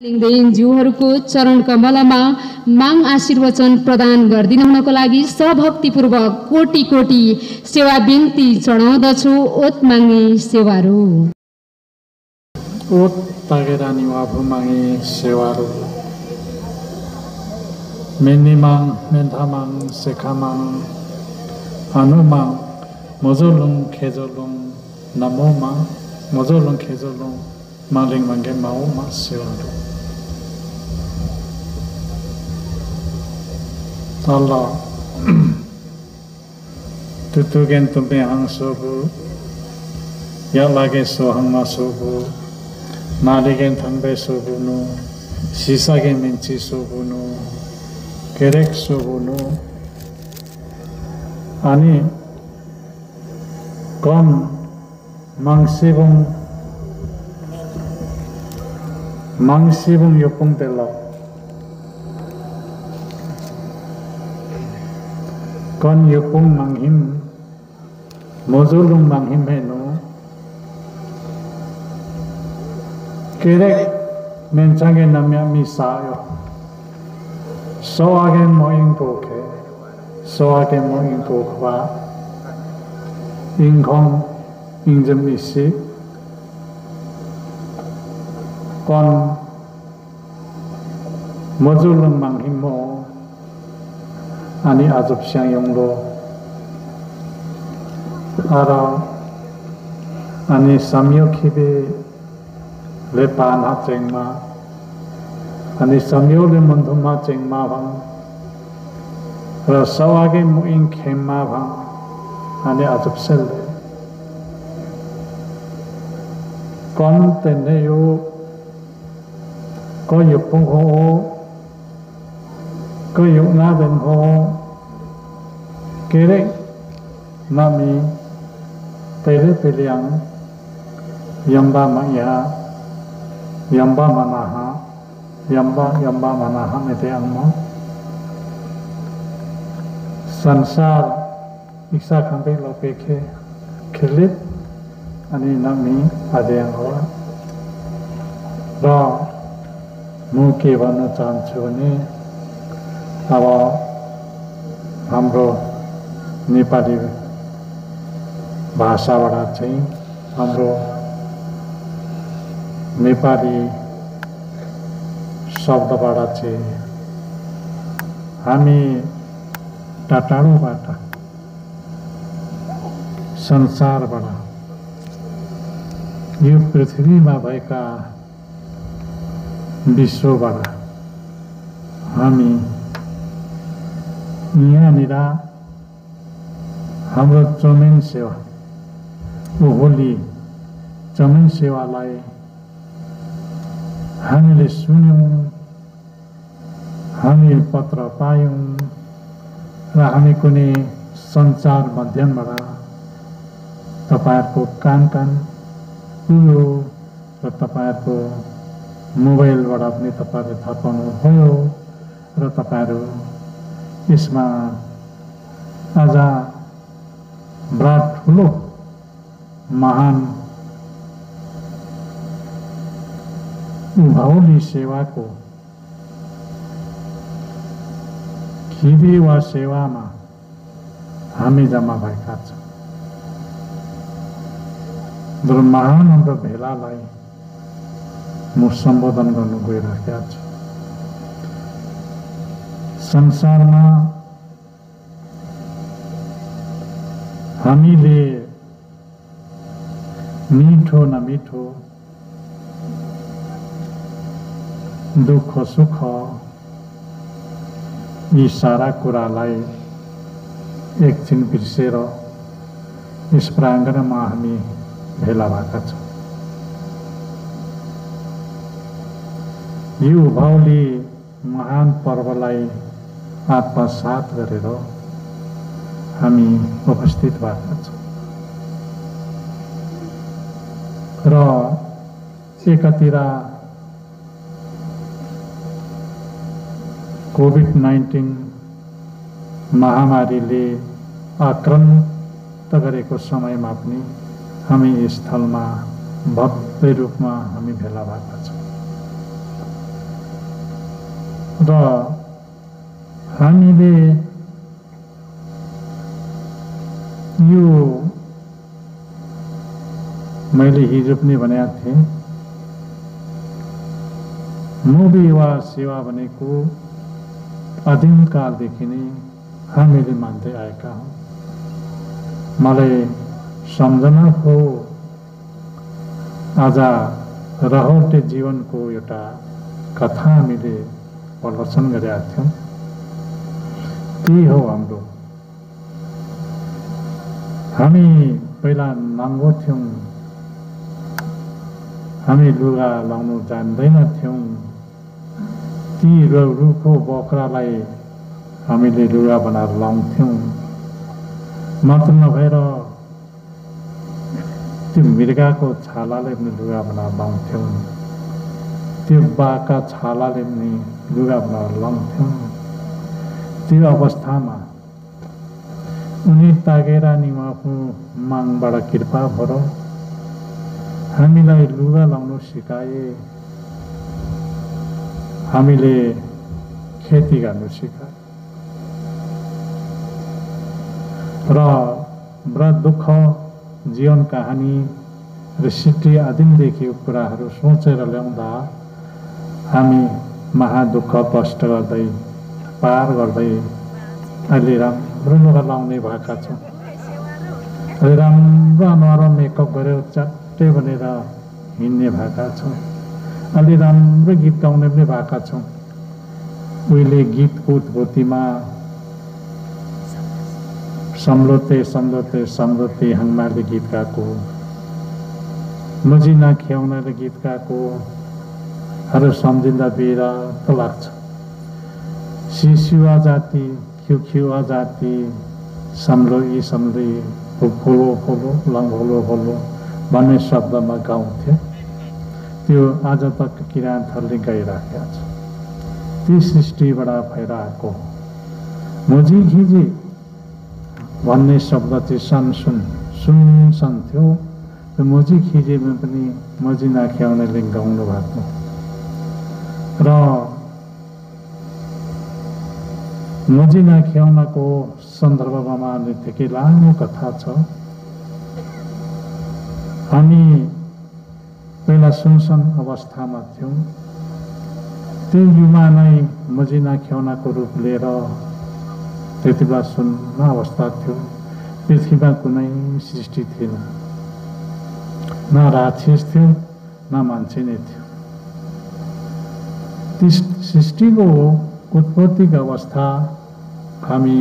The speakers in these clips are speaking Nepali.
लिँदै ज्यूहरूको चरण कमलमा माग आशीर्वचन प्रदान गरिदिनु हुनको लागि सभक्तिपूर्वक कोटी कोटी सेवा बिन्ती चढाउँदछु। ओत मागे सेवारू ओत तागेरानी वाफु मागे सेवारू मेनिमाङ मेन्थामाङ सेखामाङ अनुमाङ मजोलुङ खेजोलुङ नमोमा मजोलुङ खेजोलुङ मालिङ मागे माउ मा सेवारू Allah tutugen tumpe hang sobu ya lage so hang ma sobu naligen thangbe sobu nu sisagen minchi sobu nu kerek sobu nu ani kon mangsibung yopung tela kon yupung manghim mozulung manghim henu kerek menchange namya misayo soage moing poke soage moing pokwa ingkong ingjamisi kon mozulung manghim mo ani azup siang yonglo ara ani samyo khibe le pana chengma ani samyo le mandhuma chengma bang ra sawage muing khemma bang ani azup sel kon tenne yo ko yupung ho có dụng na bên hồ kế đấy nami tele peliang yamba maya yamba manaha yamba manaha mete angmo sansar iksa khambe lope khelit ani nami adeng ho ra muke vana chanchune अब हाम्रो नेपाली भाषाबाट चाहिँ हाम्रो नेपाली शब्दबाट चाहिँ हामी टाढोबाट संसारबाट यो पृथ्वीमा भएका विश्वबाट हामी यहाँनिर हाम्रो चमेन सेवा ओहोली चमेन सेवालाई हामीले सुन्यौं हामी पत्र पायौं र हामी कुनै सञ्चार माध्यमबाट तपाईहरुको कान पुग्यो र तपाईहरुको मोबाइलबाट पनि तपाईहरुले थाहा पाउनुभयो र तपाईहरु यसमा आज बडा ठुलो महान उभौली सेवाको खिबी वा सेवामा हामी जम्मा भएका छौं र महान हाम्रो भेलालाई म सम्बोधन गर्न गइरहेको छु संसारमा हामीले मिठो नमिठो दुःख सुख यी सारा कुरालाई एकछिन बिर्सेर यस प्राङ्गणमा हामी भेला भएका छौं यो उभौली महान पर्वलाई आत्मसात गरेर हामी उपस्थित भएका छौं र एकातिर कोभिड-19 महामारीले आक्रान्त गरेको समयमा पनि हामी यस स्थलमा भव्य रूपमा हामी भेला भएका छौं। र हामीले यो मैले हिजो पनि भनेको थिएँ, मोबी वा सेवा भनेको आदिमकालदेखि नै हामीले मान्दै आएका हौँ। मलाई सम्झना हो आज रहौटे जीवनको एउटा कथा हामीले प्रदर्शन गरेका थियौँ। त्यही हो हाम्रो। हामी पहिला नाङ्गो थियौँ, हामी लुगा लाउनु जान्दैनथ्यौँ। ती रुखो बोक्रालाई हामीले लुगा बनाएर लाउँथ्यौँ। मात्र नभएर त्यो मृगको छालाले पनि लुगा बनाएर लाउँथ्यौँ। त्यो बाघका छालाले पनि लुगा बनाएर लाउँथ्यौँ। त्यो अवस्थामा उनी तागेर नि उहाँको मागबाट कृपा भएर हामीलाई लुगा लाउनु सिकाए, हामीले खेती गर्नु सिकाए। र बडा दुःख जीवन कहानी र सृष्टि आदिमदेखि कुराहरू सोचेर ल्याउँदा हामी महादुःख कष्ट गर्दै पार गर्दै अहिले राम्रो लुगा लाउने भएका छौँ। अहिले राम्रो अनुहार मेकअप गरेर चट्टै बनेर हिँड्ने भएका छौँ। अहिले राम्रो गीत गाउने पनि भएका छौँ। उहिले गीतको उत्पत्तिमा सम्झौते सम्झौते सम्झौते हङमाले गीत गाएको, मजिना ख्याउनाले गीत गाएकोहरू सम्झिँदा बेरा त लाग्छ। सिसुवा जाति खिउखिउवा जाति सम्लोई सम्लोई फोलो फोलो लङ्घोलो फोलो भन्ने शब्दमा गाउँथ्यो। त्यो आज तक किराँतहरूले गाइराखेका छ। ती सृष्टिबाट भएर आएको मोजी खिजी भन्ने शब्द चाहिँ सुन थियो। त्यो मोजी खिजीमा पनि मोजी नाख्याउनेले गाउनु भएको र मोजी नाख्याउनको सन्दर्भमा निकै लामो कथा छ। हामी पहिला सुनसन अवस्थामा थियौँ। त्यो युवा नै मोजी नाख्याउनको रूप लिएर त्यति बेला सुन्न अवस्था थियो। पृथ्वीमा कुनै सृष्टि थिएन, न राक्षस थियो न मान्छे नै थियो। त्यस सृष्टिको उत्पत्तिको अवस्था हामी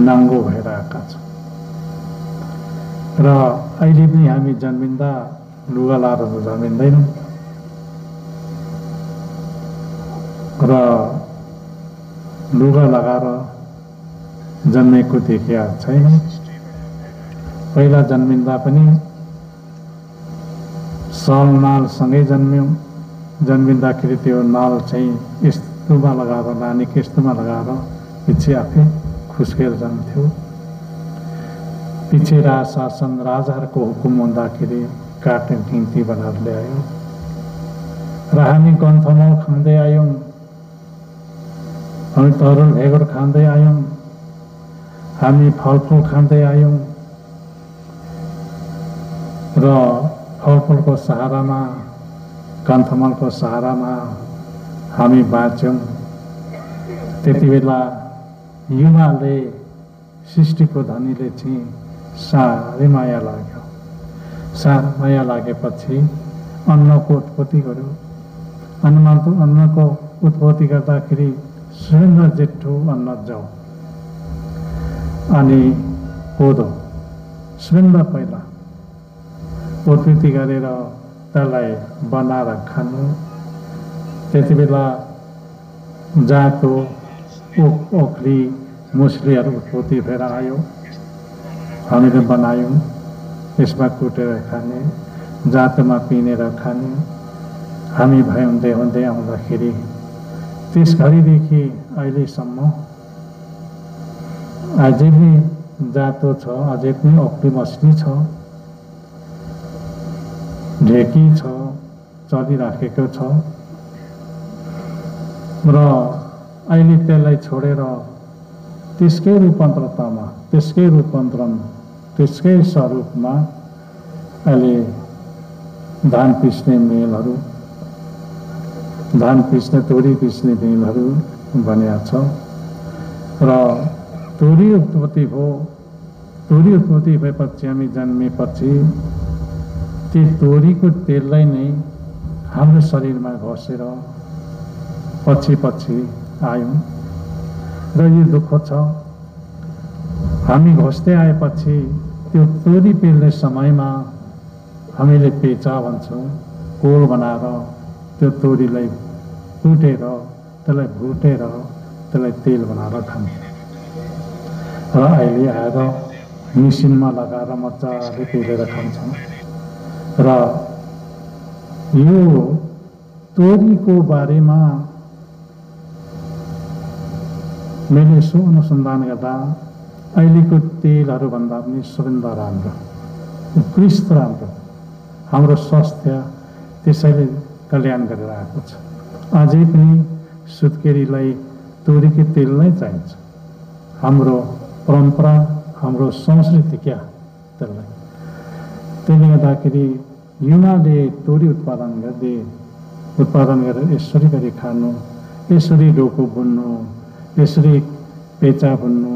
नाङ्गो भएर आएका छौँ। र अहिले पनि हामी जन्मिँदा लुगा लाएर जन्मिँदैनौँ र लुगा लगाएर जन्मेको देखिया छैन। पहिला जन्मिँदा पनि सल नालसँगै जन्म्यौँ। जन्मिँदाखेरि त्यो नाल चाहिँ यस्तोमा लगाएर, नानीको यस्तोमा लगाएर पछि आफै खुस्केर जान्थ्यो। पछि राज शासन राजाहरूको हुकुम हुँदाखेरि काट्ने निम्ति बनाएर ल्यायो र हामी गन्थमल खाँदै आयौँ। हामी तरुल भेगुर खाँदै आयौँ। हामी फलफुल खाँदै आयौँ र फलफुलको सहारामा, कन्थमलको सहारामा हामी बाँच्यौँ। त्यति बेला युवाले, सृष्टिको धनीले चाहिँ साह्रै माया लाग्यो। साह्रै माया लागेपछि अन्नको उत्पत्ति गर्यो। अन्नको उत्पत्ति गर्दाखेरि सबैभन्दा जेठो अन्न जाऊ अनि कोदो सबैभन्दा पहिला उत्पत्ति गरेर त्यसलाई बनाएर खानु। त्यति बेला जातो ओखली मुसलीहरू उत्पत्ति भएर आयो। हामीले बनायौँ, यसमा कुटेर खाने, जातोमा पिनेर खाने। हामी भए हुँदै हुँदै आउँदाखेरि त्यस घडीदेखि अहिलेसम्म अझै पनि जातो छ, अझै पनि ओखली मछली छ, ढेकी छ, चलिराखेको छ। र अहिले त्यसलाई छोडेर त्यसकै रूपान्तरतामा, त्यसकै रूपान्तरण, त्यसकै स्वरूपमा अहिले धान पिस्ने मिलहरू, धान पिस्ने तोरी पिस्ने मिलहरू बनिया छ र तोरी उत्पत्ति भयो। तोरी उत्पत्ति भएपछि हामी जन्मेपछि त्यो तोरीको तेललाई नै हाम्रो शरीरमा घसेर पछि पछि आयौँ र यो दुःख छ। हामी घस्दै आएपछि त्यो तोरी पेल्ने समयमा हामीले पेचा भन्छौँ, कोल बनाएर त्यो तोरीलाई कुटेर त्यसलाई भुटेर त्यसलाई तेल बनाएर खान्छौँ र अहिले आएर मिसिनमा लगाएर मजाले पेलेर खान्छौँ। र यो तोरीको बारेमा मैले यसो अनुसन्धान गर्दा अहिलेको तेलहरूभन्दा पनि सबैभन्दा राम्रो, उत्कृष्ट राम्रो, हाम्रो स्वास्थ्य त्यसैले कल्याण गरेर आएको छ। अझै पनि सुत्केरीलाई तोरीको तेल नै चाहिन्छ। हाम्रो परम्परा, हाम्रो संस्कृति क्या त्यसलाई। त्यसले गर्दाखेरि युनाले तोरी उत्पादन गरेर यसरी गरी खानु, यसरी डोको बुन्नु, यसरी पेचा बुन्नु,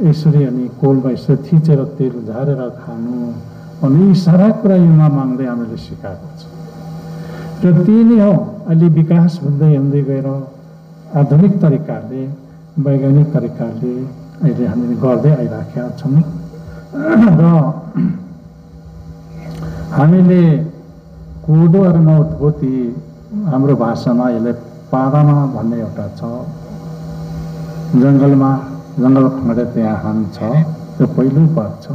यसरी अनि कोलमा यसरी थिचेर तेल झारेर खानु, अनि यी सारा कुरा युना माग्दै हामीले सिकाएको छ। र त्यही नै हो अहिले विकास हुँदै हुँदै गएर आधुनिक तरिकाले, वैज्ञानिक तरिकाले अहिले हामीले गर्दै आइराखेका छौँ। र हामीले कोदो र उत्पत्ति हाम्रो भाषामा यसलाई पादामा भन्ने एउटा छ। जङ्गल खँडे त्यहाँ हान्छ, त्यो पहिलो पद छ।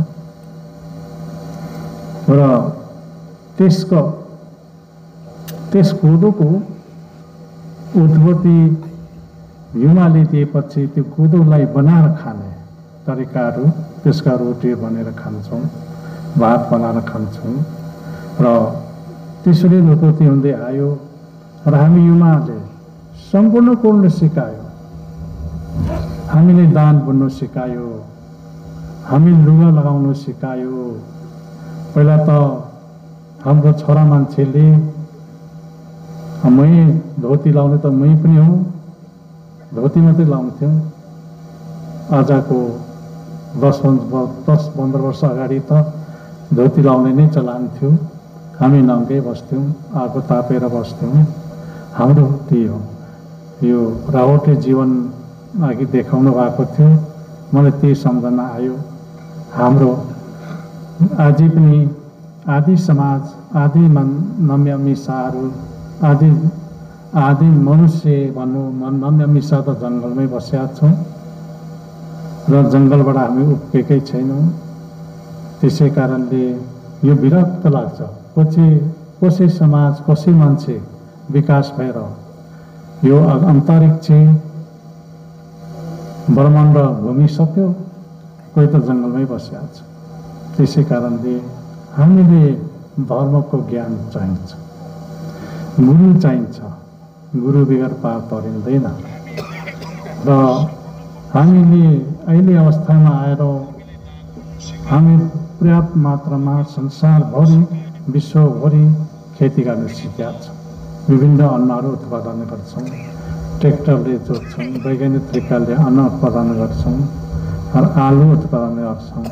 र त्यस कोदोको उत्पत्ति युनाले दिएपछि त्यो कोदोलाई बनाएर खाने तरिकाहरू, त्यसका रोटी बनेर खान्छौँ, भात बनाएर खान्छौँ र त्यसरी उत्पत्ति हुँदै आयो। र हामी युनाले सम्पूर्ण कोल्न सिकायो, हामीले दान बुन्नु सिकायो, हामी लुगा लगाउनु सिकायो। पहिला त हाम्रो छोरा मान्छेले मै धोती लाउने त मै पनि हो, धोती मात्रै लाउँथ्यौँ। आजको 10-15 वर्ष अगाडि त धोती लाउने नै चलन थियो। हामी नङ्गै बस्थ्यौँ, आगो तापेर बस्थ्यौँ। हाम्रो त्यही हो, यो रावटे जीवन अघि देखाउनु भएको थियो। मलाई त्यही सम्झना आयो। हाम्रो अझै पनि आदि समाज, आदि नम्य मिसाहरू, आदि मनुष्य भनौँ, नम्य मिसा त जङ्गलमै बसेका छौँ र जङ्गलबाट हामी उब्केकै छैनौँ। त्यसै कारणले यो विरक्त लाग्छ। कसै समाज, कसै मान्छे विकास भएर यो अन्तरिक्ष ब्रह्माण्ड घुमिसक्यो, कोही त जङ्गलमै बसेका छ। त्यसै कारणले हामीले धर्मको ज्ञान चाहिन्छ, गुरु चाहिन्छ। गुरु बिगर पार तरिँदैन। र हामीले अहिले अवस्थामा आएर हामी पर्याप्त मात्रामा संसारभरि, विश्वभरि खेती गर्न सिकेका छौँ। विभिन्न अन्नहरू उत्पादन गर्छौँ, ट्र्याक्टरले जोत्छौँ, वैज्ञानिक तरिकाले अन्न उत्पादन गर्छौँ, र आलु उत्पादन गर्छौँ,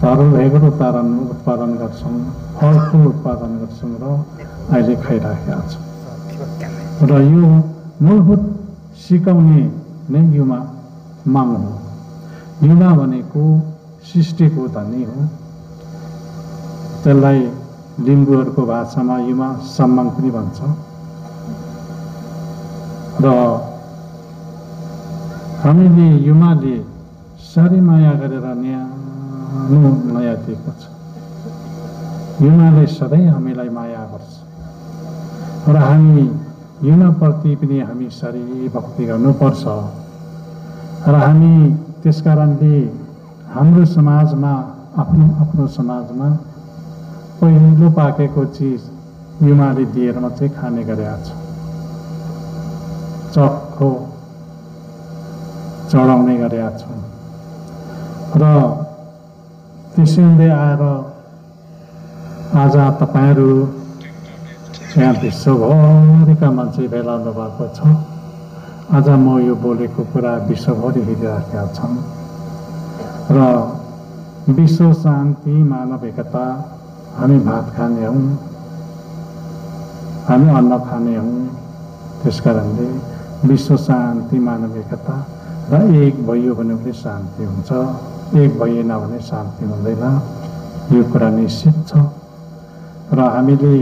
तरुलहरू उत्पादन गर्छौँ, फलफुल उत्पादन गर्छौँ र अहिले खाइराखेका छौँ। र यो मूलभूत सिकाउने नै युवा माग हो। युवा भनेको सृष्टिको धनी हो। त्यसलाई लिम्बूहरूको भाषामा युवा सम्मान पनि भन्छ। र हामीले युवाले साह्रै माया गरेर न्यानो माया दिएको छ। युवाले सधैँ हामीलाई माया गर्छ र हामी युवाप्रति पनि हामी साह्रै भक्ति गर्नुपर्छ। र हामी त्यस कारणले हाम्रो समाजमा, आफ्नो समाजमा पहिलो पाकेको चिज युवाले दिएर मात्रै खाने गरेका छ। चक्खो चढाउने गरेका छौँ र त्यसै हुँदै आएर आज तपाईँहरू यहाँ विश्वभरिका मान्छे भेला हुनुभएको छ। आज म यो बोलेको कुरा विश्वभरि हेरिराखेका छन् र विश्व शान्ति मानव एकता हामी भात खाने हौँ, हामी अन्न खाने हौँ। त्यसकारणले विश्व शान्ति मानव एकता र एक भइयो भने पनि शान्ति हुन्छ, एक भइएन भने शान्ति हुँदैन। यो कुरा निश्चित छ र हामीले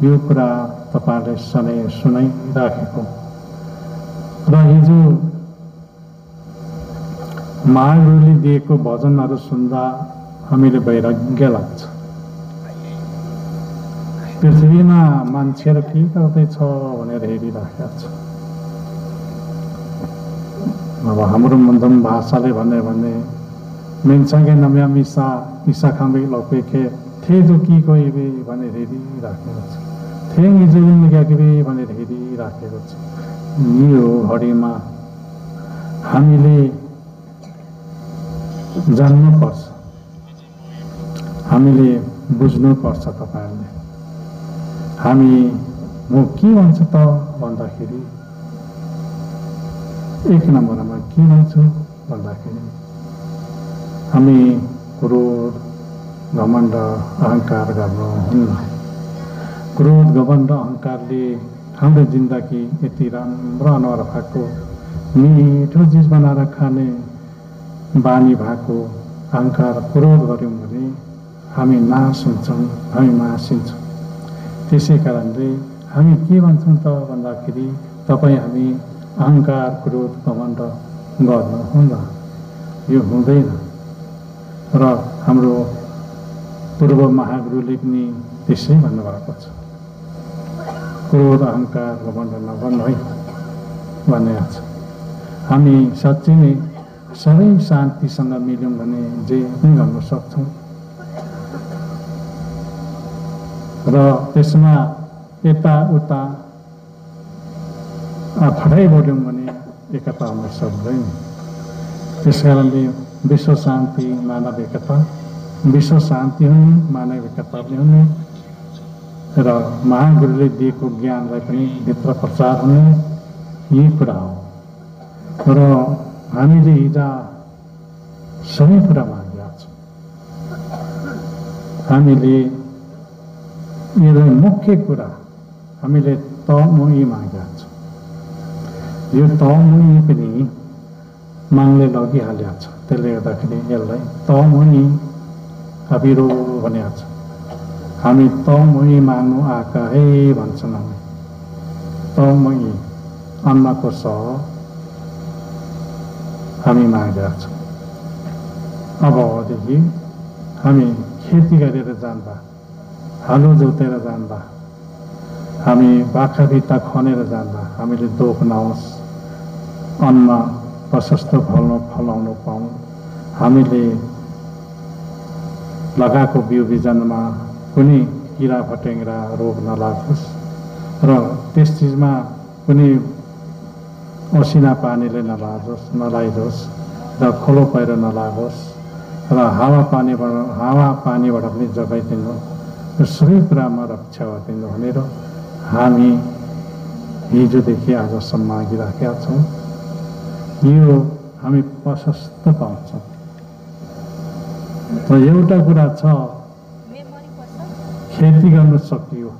यो कुरा तपाईँहरूले सधैँ सुनाइराखेको र हिजो महागुरुले दिएको भजनहरू सुन्दा हामीले वैराग्य लाग्छ। पृथ्वीमा मान्छेहरू के गर्दैछ भनेर हेरिराखेका छ। अब हाम्रो मुन्दम भाषाले भने मेन्सागे नम्या मिसा मिसा खाँदै लौकेके थे जो कि कोही भनेर हेरिराखेको छ। थे निजुल ग्याके भनेर हेरिराखेको छ। यो घडीमा हामीले जान्नुपर्छ, हामीले बुझ्नुपर्छ। तपाईँहरूले हामी म के भन्छ त भन्दाखेरि एक नम्बरमा के भन्छु भन्दाखेरि हामी क्रोध घमण्ड अहङ्कार गर्नुहुन्न। क्रोध घमण्ड अहङ्कारले हाम्रो जिन्दगी यति राम्रो अनुहार भएको मिठो चिज बनाएर खाने बानी भएको अहङ्कार क्रोध गऱ्यौँ भने हामी नाश हुन्छौँ, हामी मासिन्छौँ। त्यसै कारणले हामी के भन्छौँ त भन्दाखेरि तपाईँ हामी अहङ्कार क्रोध घमण्ड गर्नुहुन्न, यो हुँदैन। र हाम्रो पूर्व महागुरुले पनि त्यसै भन्नुभएको छ, क्रोध अहङ्कार घमण्ड नगर्नु है भनेको छ। हामी साँच्चै नै सबै शान्तिसँग मिल्यौँ भने जे पनि गर्न सक्छौँ र त्यसमा यताउता फटाइ बढ्यौँ भने एकता हुन सक्दैन। त्यस कारणले विश्व शान्ति मानव एकता, विश्व शान्ति हुने मानव एकता पनि हुने र महागुरुले दिएको ज्ञानलाई पनि भित्र प्रचार हुने यही कुरा हो। र हामीले हिजो सबै कुरा मागेका छौँ। हामीले यो मुख्य कुरा हामीले तमुई मागेका छौँ। यो तमुई पनि मागले लगिहालेको छ। त्यसले गर्दाखेरि यसलाई तमुई अबिरो भनेको छ। हामी तमुई माग्नु आएका है भन्छौँ। हामी तमुई अन्नको सह हामी मागेका छौँ। अबदेखि हामी खेती गरेर जान्दा, हालो जोतेर जान्दा, हामी बाख्रा भित्ता खनेर जान्दा हामीले दुःख नहोस्, अन्न प्रशस्त फलाउनु पाऊँ, हामीले लगाएको बिउ बिजनमा कुनै किरा फटेङ्ग्रा रोग नलागोस् र त्यस चिजमा कुनै असिना पानीले नलाइदोस् र खोलो पहिरो नलागोस् र हावा पानीबाट पनि जोगाइदिनु, र सबै कुरामा रक्षा गरिदिनु भनेर हामी हिजोदेखि आजसम्म मागिराखेका छौँ। यो हामी प्रशस्त पाउँछौँ। र एउटा कुरा छ, खेती गर्न सकियो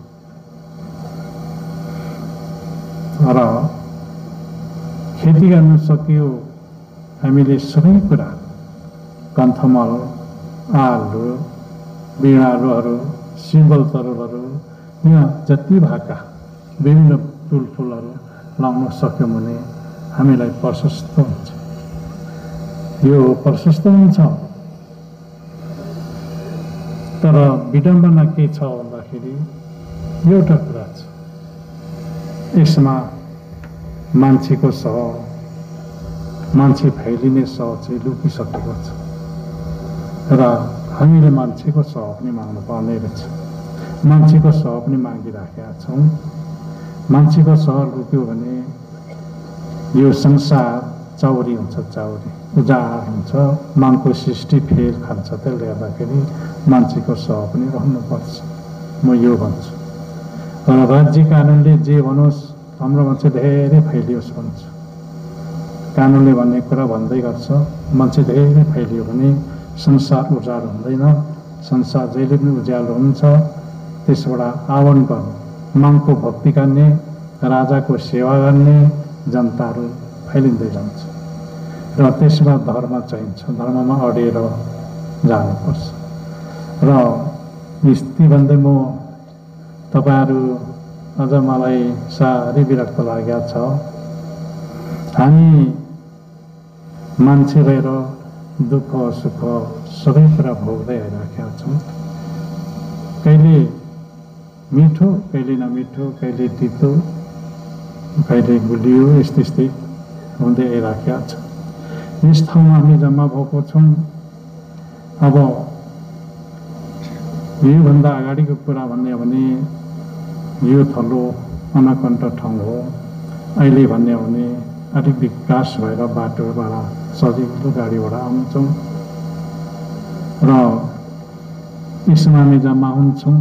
र खेती गर्न सकियो हामीले सबै कुरा कन्थमल, आलु, बिँडालुहरू, सिम्बल तरुलहरू, यहाँ जति भएका विभिन्न फुलहरू लाउन सक्यौँ भने हामीलाई प्रशस्त हुन्छ। यो प्रशस्त हुन्छ। तर विडम्बना के छ भन्दाखेरि एउटा कुरा छ, यसमा मान्छेको सह, मान्छे फैलिने सह चाहिँ लुकिसकेको छ र हामीले मान्छेको सह पनि माग्नु पर्ने रहेछ। मान्छेको सह पनि मागिराखेका छौँ। मान्छेको सह लुक्यो भने यो संसार चाउरी हुन्छ, चाउरी उजाड हुन्छ, मागको सृष्टि फेल खान्छ। त्यसले गर्दाखेरि मान्छेको सह पनि रहनुपर्छ, म यो भन्छु। र राज्य कानुनले जे भनोस् हाम्रो मान्छे धेरै फैलियोस् भन्छ। कानुनले भन्ने कुरा भन्दै गर्छ, मान्छे धेरै फैलियो भने संसार उजाड हुँदैन, संसार जहिले पनि उज्यालो हुन्छ। त्यसबाट आह्वान गर्नु, मागको भक्ति गर्ने, राजाको सेवा गर्ने जनताहरू फैलिँदै जान्छ। र त्यसमा धर्म चाहिन्छ, धर्ममा अडेर जानुपर्छ। र स्थिति भन्दै म तपाईँहरू अझ मलाई साह्रै विरक्त लागेको छ। हामी मान्छे भएर दुःख सुख सबै कुरा भोग्दै आइराखेका छौँ। कहिले मिठो, कहिले नमिठो, कहिले तितो, कहिले गुलियो, यस्तै हुँदै आइराखेका छ। यस ठाउँमा हामी जम्मा भएको छौँ। अब योभन्दा अगाडिको कुरा भन्ने हो भने यो थलो अनकन्ट ठाउँ हो। अहिले भन्ने हो भने अलिक विकास भएर बाटोबाट सजिलो गाडीबाट आउँछौँ र यसमा हामी जम्मा हुन्छौँ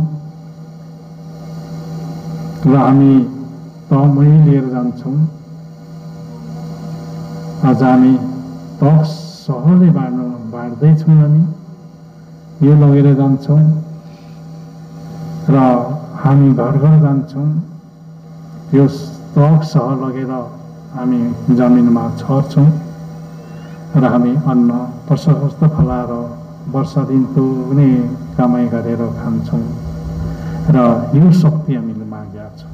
र हामी तमै लिएर जान्छौँ। आज हामी तह सहले बाँड्दैछौँ, हामी यो लगेर जान्छौँ र हामी घर घर जान्छौँ। यो तह सह लगेर हामी जमिनमा छर्छौँ र हामी अन्न प्रशस्त फलाएर वर्ष दिनको पनि कमाइ गरेर खान्छौँ र यो शक्ति हामीले मागेका छौँ।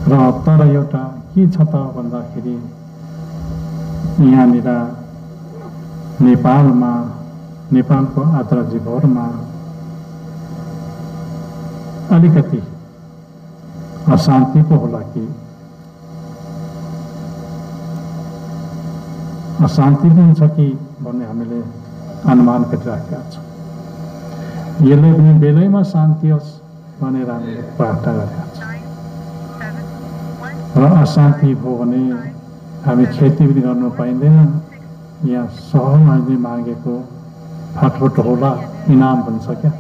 र तर एउटा के छ त भन्दाखेरि यहाँनिर नेपालमा, नेपालको आद्राजीभरमा अलिकति अशान्ति पो होला कि अशान्ति पनि छ कि भन्ने हामीले अनुमान गरिराखेका छौँ। यसले पनि बेलैमा शान्ति होस् भनेर हामीले प्रार्थना गरेका छौँ। र अशान्ति भयो भने हामी खेती पनि गर्नु पाइँदैन। यहाँ सहरले मागेको फाटफुट होला, इनाम भन्छ क्या,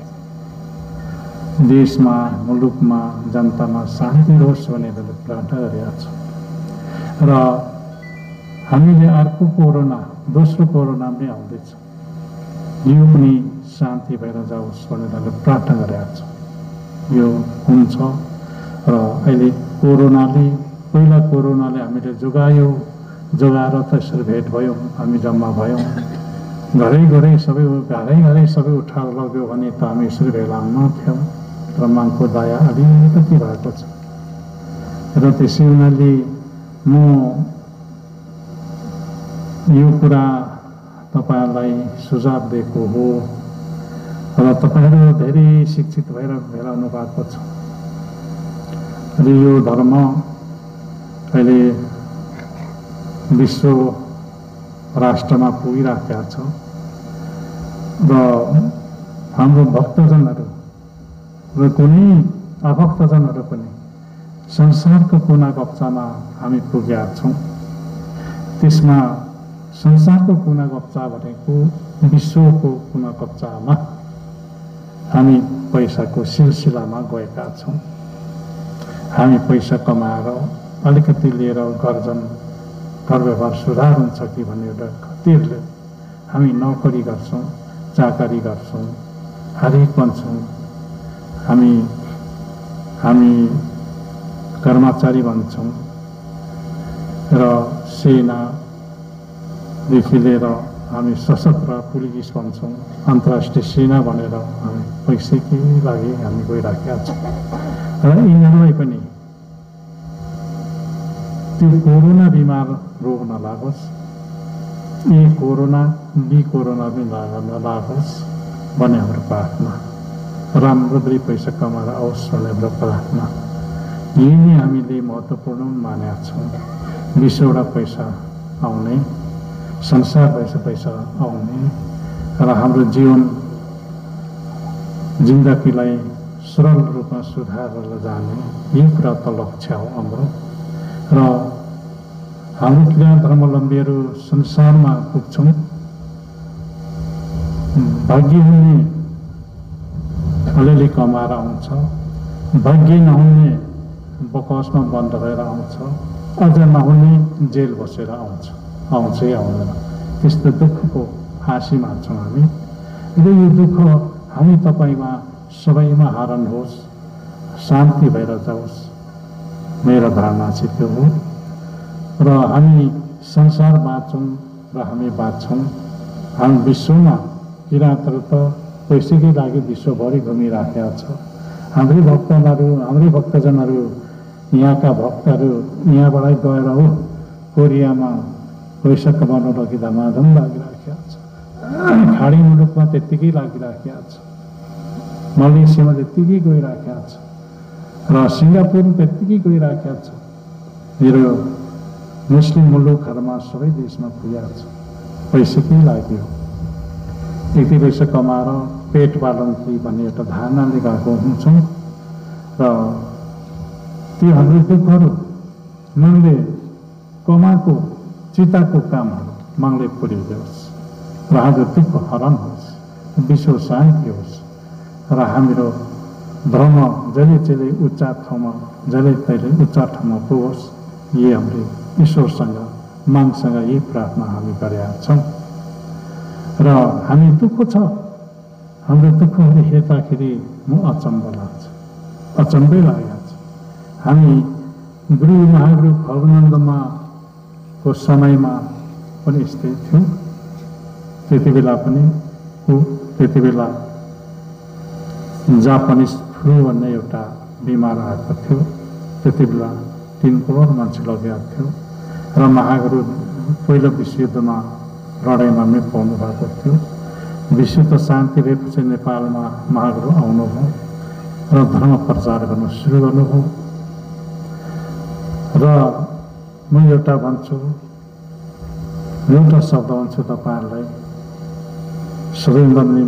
देशमा, मुलुकमा, जनतामा शान्ति होस् भनेर प्रार्थना गरेका छौँ। र हामीले अर्को कोरोना, दोस्रो कोरोना पनि आउँदैछ, यो पनि शान्ति भएर जाओस् भनेर प्रार्थना गरेका छौँ। यो हुन्छ र अहिले कोरोनाले, पहिला कोरोनाले हामीले जोगाएर त यसरी भेट भयौँ, हामी जम्मा भयौँ, घरै घरै सबै उठाएर लग्यो भने त हामी यसरी भेला हुन्थ्यौँ। र मागको दया अलिकति भएको छ र त्यसै हुनाले म यो कुरा तपाईँहरूलाई सुझाव दिएको हो र तपाईँहरू धेरै शिक्षित भएर भेला हुनु भएको छ र यो धर्म अहिले विश्व राष्ट्रमा पुगिराखेका छ र हाम्रो भक्तजनहरू र कुनै अभक्तजनहरू पनि संसारको कुना कप्चामा हामी पुगेका छौँ। त्यसमा संसारको कुना कप्चा भनेको विश्वको कुना कप्चामा हामी पैसाको सिलसिलामा गएका छौँ। हामी पैसा कमाएर अलिकति लिएर घर व्यवहार सुधार हुन्छ कि भन्ने एउटा खातिरले हामी नोकरी गर्छौँ, चाकरी गर्छौँ, हरेक बन्छौँ, हामी कर्मचारी बन्छौँ र सेनादेखि लिएर हामी सशस्त्र पुलिस बन्छौँ, अन्तर्राष्ट्रिय सेना भनेर हामी पैसाकै लागि हामी गइराखेका छौँ। र यिनीहरूलाई पनि त्यो कोरोना बिमार रोग नलागोस्, कोरोना पनि नलागोस् भन्ने हाम्रो प्रार्थना, राम्रो पैसा कमाएर आओस् भन्ने हाम्रो प्रार्थना। यही नै हामीले महत्त्वपूर्ण मानेका छौँ। विश्वबाट पैसा आउने, संसार पैसा आउने र हाम्रो जिन्दगीलाई सरल रूपमा सुधारेर जाने, यही कुरा त लक्ष्य हो हाम्रो। र हाम्रो क्रिया धर्मावलम्बीहरू संसारमा पुग्छौँ। भाग्य हुने अलिअलि कमाएर आउँछ, भाग्य नहुने बकवासमा बन्द भएर आउँछ, अझ नहुने जेल बसेर आउँछै आउँदैन। त्यस्तो दुःखको फाँसीमा छौँ हामी। र यो दुःख हामी तपाईँमा सबैमा हरण होस्, शान्ति भएर जाओस्, मेरो धारणा चाहिँ त्यो हो। र हामी संसार बाँच्छौँ र हामी बाँच्छौँ। हामी विश्वमा किराँतहरू त पैसाकै लागि विश्वभरि घुमिराखेका छ। हाम्रै भक्तजनहरू यहाँका भक्तहरू यहाँबाटै गएर हो कोरियामा पैसा कमाउन लागि धमाधम लागिराखेका छ। खाडी मुलुकमा त्यत्तिकै लागिराखेका छ, मलेसियामा त्यत्तिकै गइराखेका छ, र सिङ्गापुरमा त्यत्तिकै गइराखेका छ। मेरो मुस्लिम मुलुकहरूमा सबै देशमा पुगेको छ, पैसाकै लाग्यो। यति पैसा कमाएर पेट पालौँ कि भन्ने एउटा धारणाले गएको हुन्छौँ। र ती हाम्रो दुःखहरू मागले कमाएको चिताको कामहरू मागले पुर्याइदियोस् र हाम्रो दुःख हरण होस्, विश्व शान्ति होस्, र हाम्रो धर्म जहिले जहिले उच्च ठाउँमा पुगोस्। यही हामीले ईश्वरसँग मागसँग यही प्रार्थना हामी गरेका छौँ। र हामी दुःख छ, हाम्रो दुःखहरू हेर्दाखेरि म अचम्बै लागेको छ। हामी गुरु महागुरु भवनन्दमाको समयमा पनि यस्तै थियो। त्यति बेला जापानिज फ्लू भन्ने एउटा बिमार आएको थियो। त्यति बेला 3 करोड मान्छे लगेको थियो र महागुरु पहिलो विश्वयुद्धमा लडाइँमा मृत्यु पाउनु भएको थियो। विश्व शान्ति भएपछि नेपालमा महागुरु आउनुभयो र धर्म प्रचार गर्न सुरु गर्नुभयो। र म एउटा शब्द भन्छु तपाईँहरूलाई, सबैभन्दा पनि म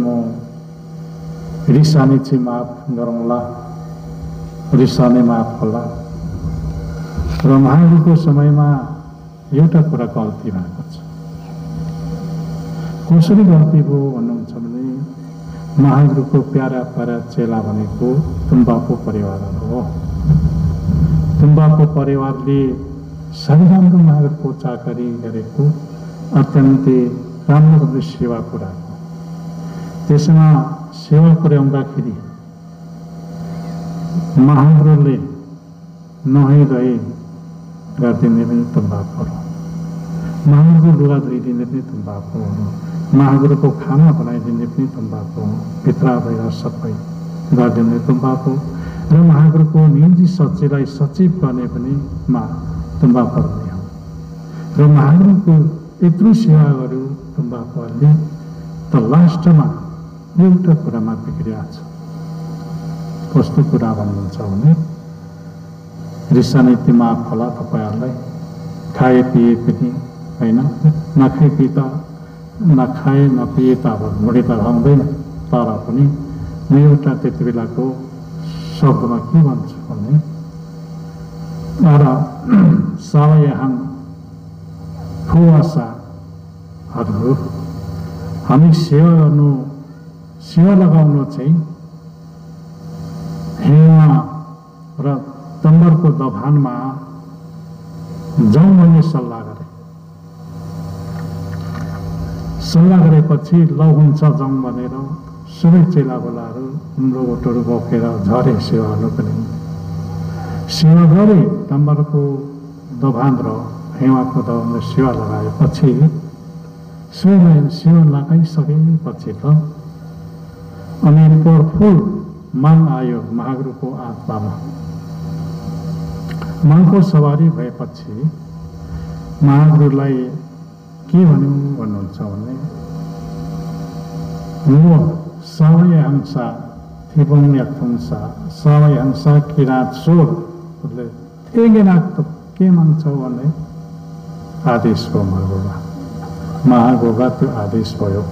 रिसाने चाहिँ माफ गरौँला, रिसाने माफ होला। र महागुरुको समयमा एउटा कुरा गल्ती भएको छ। कसरी गल्ती भयो भन्नुहुन्छ भने महागुरुको प्यारा चेला भनेको तुम्बाको परिवारहरू हो। तुम्बाको परिवारले साह्रै राम्रो महागुरुको चाकरी गरेको, अत्यन्तै राम्रो सेवा पुऱ्याएको। त्यसमा सेवा पुर्याउँदाखेरि महागुरुले नुहाइधुवाइ गरिदिने पनि तुम्बाको हो, महागुरुको लुगा धोइदिने पनि तुम्बाको हो, महागुरुको खाना बनाइदिने पनि तुम्बाको हो, भित्र बाहिर सबै गरिदिने तुम्बाको, र महागुरुको निजी सचिवलाई सचिव गर्ने पनि तुम्बाको नै हो। र महागुरुको यत्रो सेवा गर्यो तुम्बाकोहरूले, त लास्टमा एउटा कुरामा बिग्रिया छ। कस्तो कुरा भन्नुहुन्छ भने रिसाने ती माफ होला तपाईँहरूलाई। खाए पिए पनि होइन, नखाए नपिए त अब मुडी त आउँदैन, तर पनि म एउटा त्यति बेलाको शब्दमा के भन्छु भने सावयहाङ फुवासाहरू हामी सेवा लगाउनु चाहिँ हेवा र तम्बरको दभानमा जाउँ भन्ने सल्लाह गरेपछि ल हुन्छ जाउँ भनेर सबै चेला बोलाहरू लोगोटहरू बोकेर झरे सेवा गर्नुको निम्ति। सेवा गरे, तम्बरको दभान र हेवाको दभानमा सेवा लगाएपछि सेवा लगाइसकेपछि त अनि प्रफुल माग आयो महागुरुको आत्मामा। मागको सवारी भएपछि महागुरुलाई के भन्नुहुन्छ भने सावयहंसा थिबङ्ग्याथुङ्सा सावयहंसा किराँत सोरले एगेनाक त के माग्छौ भने आदेश भयो महागुरुमा त्यो आदेश भयो।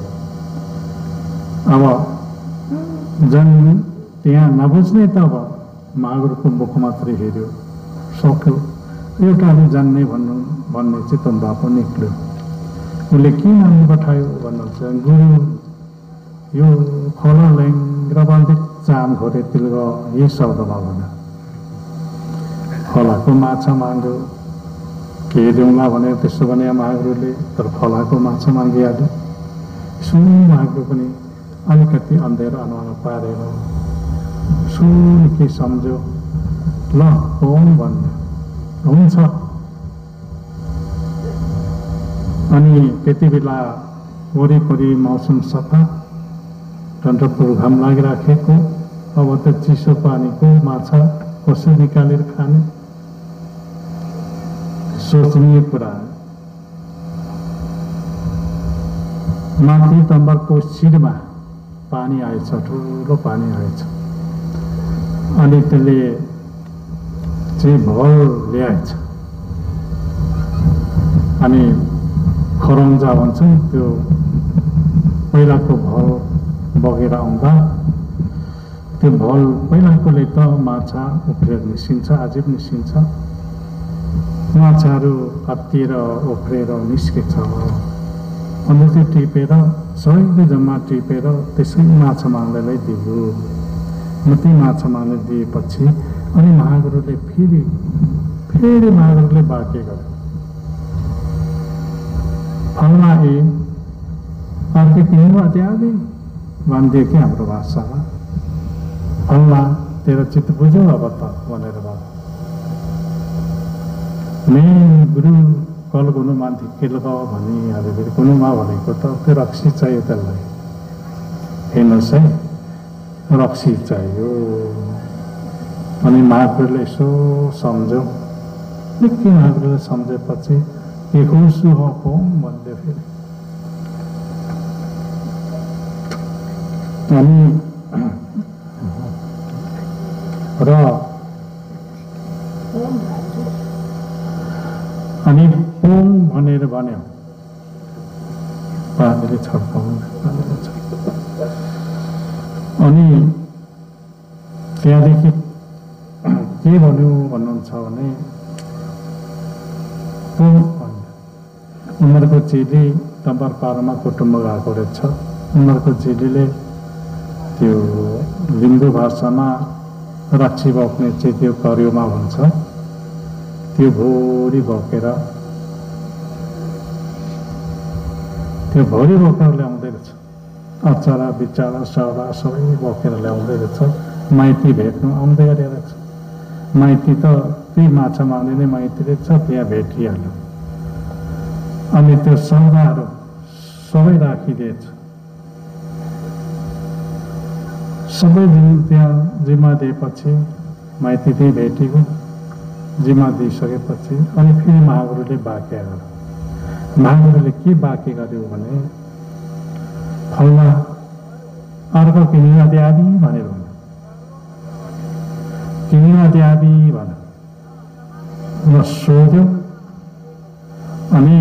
अब त्यहाँ नबुझ्ने त अब महागुरुको मुख मात्रै हेऱ्यो सक्यो। एउटाले जान्ने भन्ने चाहिँ तुम्बा पो निक्ल्यो। उसले के नाम पठायो भन्नुहुन्छ, गुरु यो खोला ल्याङ्ग्र बाँधे चाम घोरे तिलग यही शब्दमा भन्यो। खोलाको माछा माग्यो के देउँला भनेर त्यसो भने महागुरुले, तर खोलाको माछा मागिहाल्यो। सुन महागुरु पनि अलिकति अन्धेर अनुहार पारेर सुन के सम्झ्यो, ल ओम भन्यो, हुन्छ। अनि त्यति बेला वरिपरि मौसम सफा, टन्टपुर घाम लागिराखेको, अब त चिसो पानीको माछा कसरी निकालेर खाने, सोचनीय कुरा। माथि तम्बरको शिरमा पानी आएछ, ठुलो पानी आएछ। अनि त्यसले चाहिँ भल ल्याएछ। अनि खरङ्जा भन्छ त्यो पहिलाको भल बगेर आउँदा त्यो भल पहिलाकोले त माछा उफ्रेर निस्किन्छ, अझै पनि निस्किन्छ। माछाहरू हत्तिएर उफ्रेर निस्केछ। अनि त्यो टिपेर सबैले जम्मा टिपेर त्यसै माछा माग्नेलाई दियो। ती माछा माग्ने दिएपछि अनि महागुरुले फेरि महागुरुले वाक्य गर्यो, फलना ए अर्कै तिम्रो अध्यादि भनिदियो कि हाम्रो भाषामा, फलना तेरो चित्त बुझ्यो अब त भनेर भन्यो। गुरु कल गुनुमा धिक्केल भनिहाल्यो। फेरि गुनुमा भनेको त त्यो रक्सी चाहियो, त्यसलाई हेर्नुहोस् है, रक्सी चाहियो। अनि महागुरुले यसो सम्झ्यो, निकै महागुरुले सम्झेपछि के खुसु हो भन्दै फेरि। अनि ओम भनेर भन्यो, पानीले छर्काउनु। अनि त्यहाँदेखि के भन्यो भन्नुहुन्छ भने ओम भन्यो। उनीहरूको चेली तम्बर पारमा कुटुम्ब गएको रहेछ। उनीहरूको चेलीले त्यो लिम्बू भाषामा रक्सी बोक्ने चाहिँ त्यो करियोमा भन्छ, त्यो भोरी बोकेर ल्याउँदै रहेछ। अचारा बिचारा सौरा सबै बोकेर ल्याउँदै रहेछ। माइती भेट्नु आउँदै गरेछ। माइती त त्यही माछा माग्ने नै माइती रहेछ, त्यहाँ भेटिहाल्यो। अनि त्यो सौदाहरू सबै राखिदिएछ। सबै त्यहाँ जिम्मा दिएपछि माइती त्यही भेटेको, जिम्मा दिइसकेपछि अनि फेरि महागुरुले वाक्य गर्यो। महागुरुले के वाक्य गर्यो भने, फलना अर्को किनिमा द्यादी भनेर भन्यो। किनिमा द्यादी भन्यो न सोध्यो। अनि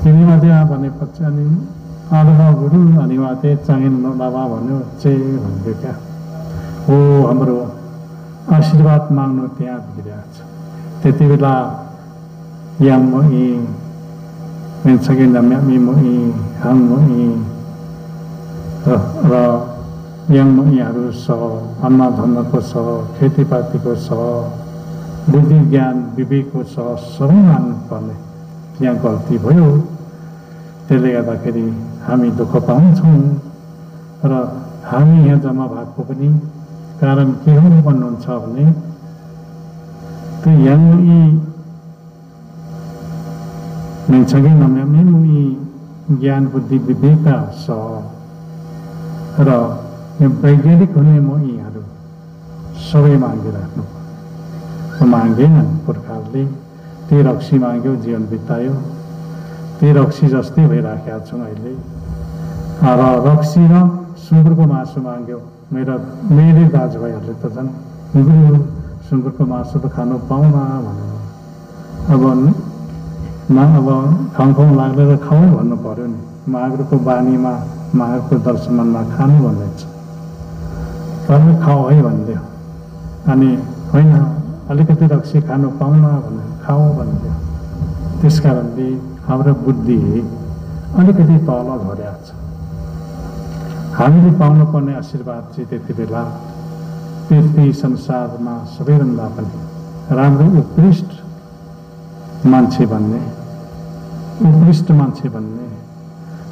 किनिमा द्या भनेपछि अनि आदमा गुरु अनि उहाँ चाहिँ चाँगेन बाबा भन्यो, भन्थ्यो क्या हो हाम्रो आशीर्वाद माग्नु त्यहाँ भिडिरहेको छ। त्यति बेला याम मोही मेन्सके नम्यामी मोही हाङ मोही र याङ मोहीहरू छ, अन्नधन्नको छ, खेतीपातीको छ, बुद्धि ज्ञान विवेकको छ, सबै मान्नुपर्ने त्यहाँ गल्ती भयो। त्यसले गर्दाखेरि हामी दुःख पाउँछौँ। र हामी यहाँ जम्मा भएको पनि कारण के हो भन्नुहुन्छ भने त्यो यी मेन्सके नम्यामी ज्ञान बुद्धि विवेकका छ र वैज्ञानिक हुने यीहरू सबै मागिराख्नु मागेनन्। पुर्खाहरूले त्यही रक्सी माग्यो, जीवन बितायो। त्यही रक्सी जस्तै भइराखेका छौँ अहिले। र रक्सी र सुँगुरको मासु माग्यो। मेरै दाजुभाइहरूले त झन् सुँगुरको मासु त खानु पाउन भन्नु। अब खाउँ लाग्ने र खाउँ भन्नु पर्यो नि। महागुरुको बानीमा महागुरुको दर्शनमा खानु भन्दैछ, तर खाऊ है भनिदियो। अनि होइन अलिकति रक्सी खानु पाउन भनेर खाऊ भन्थ्यो। त्यस कारणले हाम्रो बुद्धि अलिकति तल झरेको छ। हामीले पाउनुपर्ने आशीर्वाद चाहिँ त्यति बेला पृथ्वी संसारमा सबैभन्दा पनि राम्रो उत्कृष्ट मान्छे भन्ने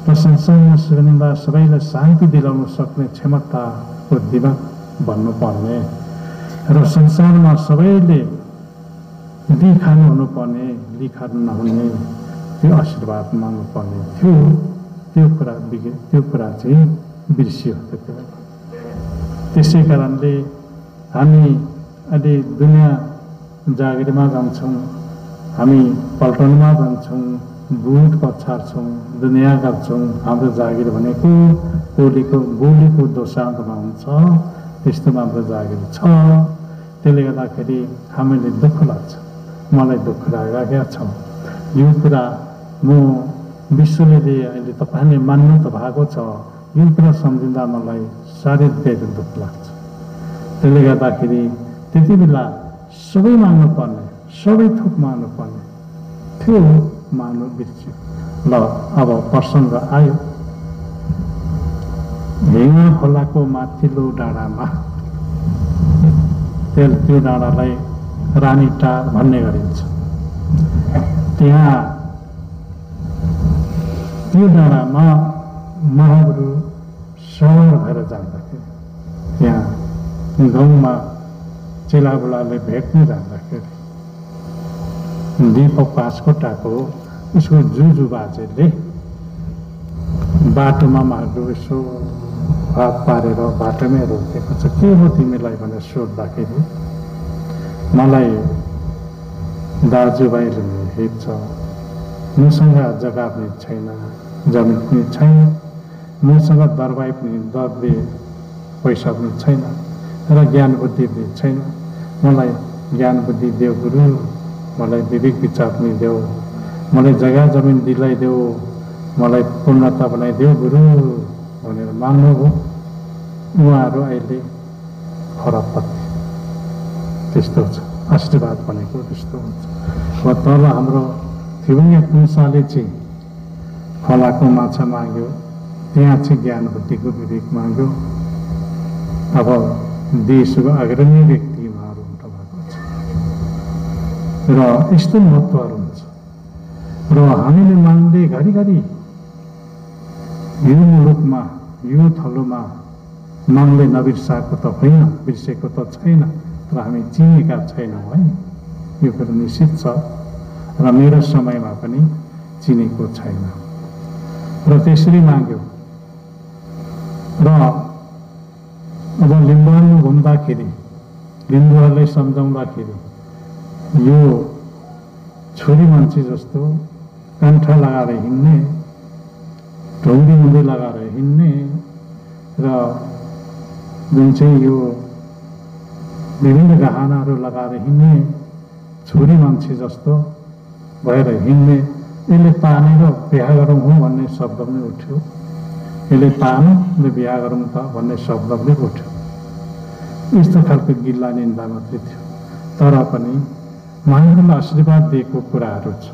र संसारमा सबैभन्दा सबैलाई शान्ति दिलाउन सक्ने क्षमताको दिमाग भन्नुपर्ने र संसारमा सबैले लिखानु हुनुपर्ने लिखानु नहुने त्यो आशीर्वाद माग्नुपर्ने थियो। त्यो कुरा चाहिँ बिर्सियो। त्यसै कारणले हामी अहिले दुनियाँ जागिरमा जान्छौँ, हामी पल्टनमा जान्छौँ, बुट पछार्छौँ, दुनियाँ गर्छौँ। हाम्रो जागिर भनेको बोलीको दोसान्तमा हुन्छ, त्यस्तोमा हाम्रो जागिर छ। त्यसले गर्दाखेरि हामीले दुःख लाग्छ, मलाई दुःख लागेका छ। यो कुरा म विश्वले अहिले तपाईँले मान्नु त भएको छ, यो कुरा सम्झिँदा मलाई साह्रै धेरै दुःख लाग्छ। त्यसले गर्दाखेरि त्यति बेला सबै मान्नुपर्ने, सबै थोक मान्नुपर्ने थियो, मान्नु बिर्स्यो। ल अब प्रसङ्ग आयो ढेङ्गा खोलाको माथिल्लो डाँडामा। त्यो डाँडालाई रानीटार भन्ने गरिन्छ। त्यहाँ त्यो डाँडामा महागुरु सवार भएर जाँदाखेरि त्यहाँ गाउँमा चेलाबुलाले भेट्न जाँदाखेरि दीपक पाँचकोटाको उसको जुजु बाजेले बाटोमा महागुरु यसो हात पारेर बाटोमै रोकेको छ। के हो तिमीलाई भनेर सोद्धाखेरि मलाई दाजुभाइले हेर्छ, मसँग जग्गा पनि छैन, जमिन पनि छैन, मसँग दरबाई पनि दरले पैसा पनि छैन र ज्ञान बुद्धि पनि छैन। मलाई ज्ञान बुद्धि देऊ गुरु, मलाई विवेक विचार पनि देऊ, मलाई जग्गा जमिन दिलाइदेऊ, मलाई पूर्णता बनाइदेऊ गुरु भनेर माग्नु हो। उहाँहरू अहिले खराबपति त्यस्तो छ। आशीर्वाद भनेको त्यस्तो हुन्छ। र तल हाम्रो थिवङ्गे पुंसाले चाहिँ खोलाको माछा माग्यो, त्यहाँ चाहिँ ज्ञान बुद्धिको विवेक माग्यो। अब देशको अग्रणी व्यक्ति उहाँहरू हुनु भएको छ र यस्तो महत्त्वहरू हुन्छ। र हामीले माग्दै घरिघरि यो मुलुकमा यो थलोमा माग्दै नबिर्साएको त होइन, बिर्सेको त छैन, तर हामी चिनेका छैनौँ है, यो कुरो निश्चित छ। र मेरो समयमा पनि चिनेको छैन र त्यसरी माग्यो। र अब लिम्बुवानमा घुम्दाखेरि लिम्बुवालाई सम्झाउँदाखेरि यो छोरी मान्छे जस्तो कान्ठा लगाएर हिँड्ने, ढौडी मुन्दै लगाएर हिँड्ने र जुन चाहिँ यो विभिन्न गहनाहरू लगाएर हिँड्ने छोरी मान्छे जस्तो भएर हिँड्ने, यसले तानेर बिहा गरौँ हो भन्ने शब्द पनि उठ्यो। यसले तान बिहा गरौँ त भन्ने शब्द पनि उठ्यो। यस्तो खालको गिल्ला निन्दा मात्रै थियो। तर पनि महागुरुले आशीर्वाद दिएको कुराहरू छ।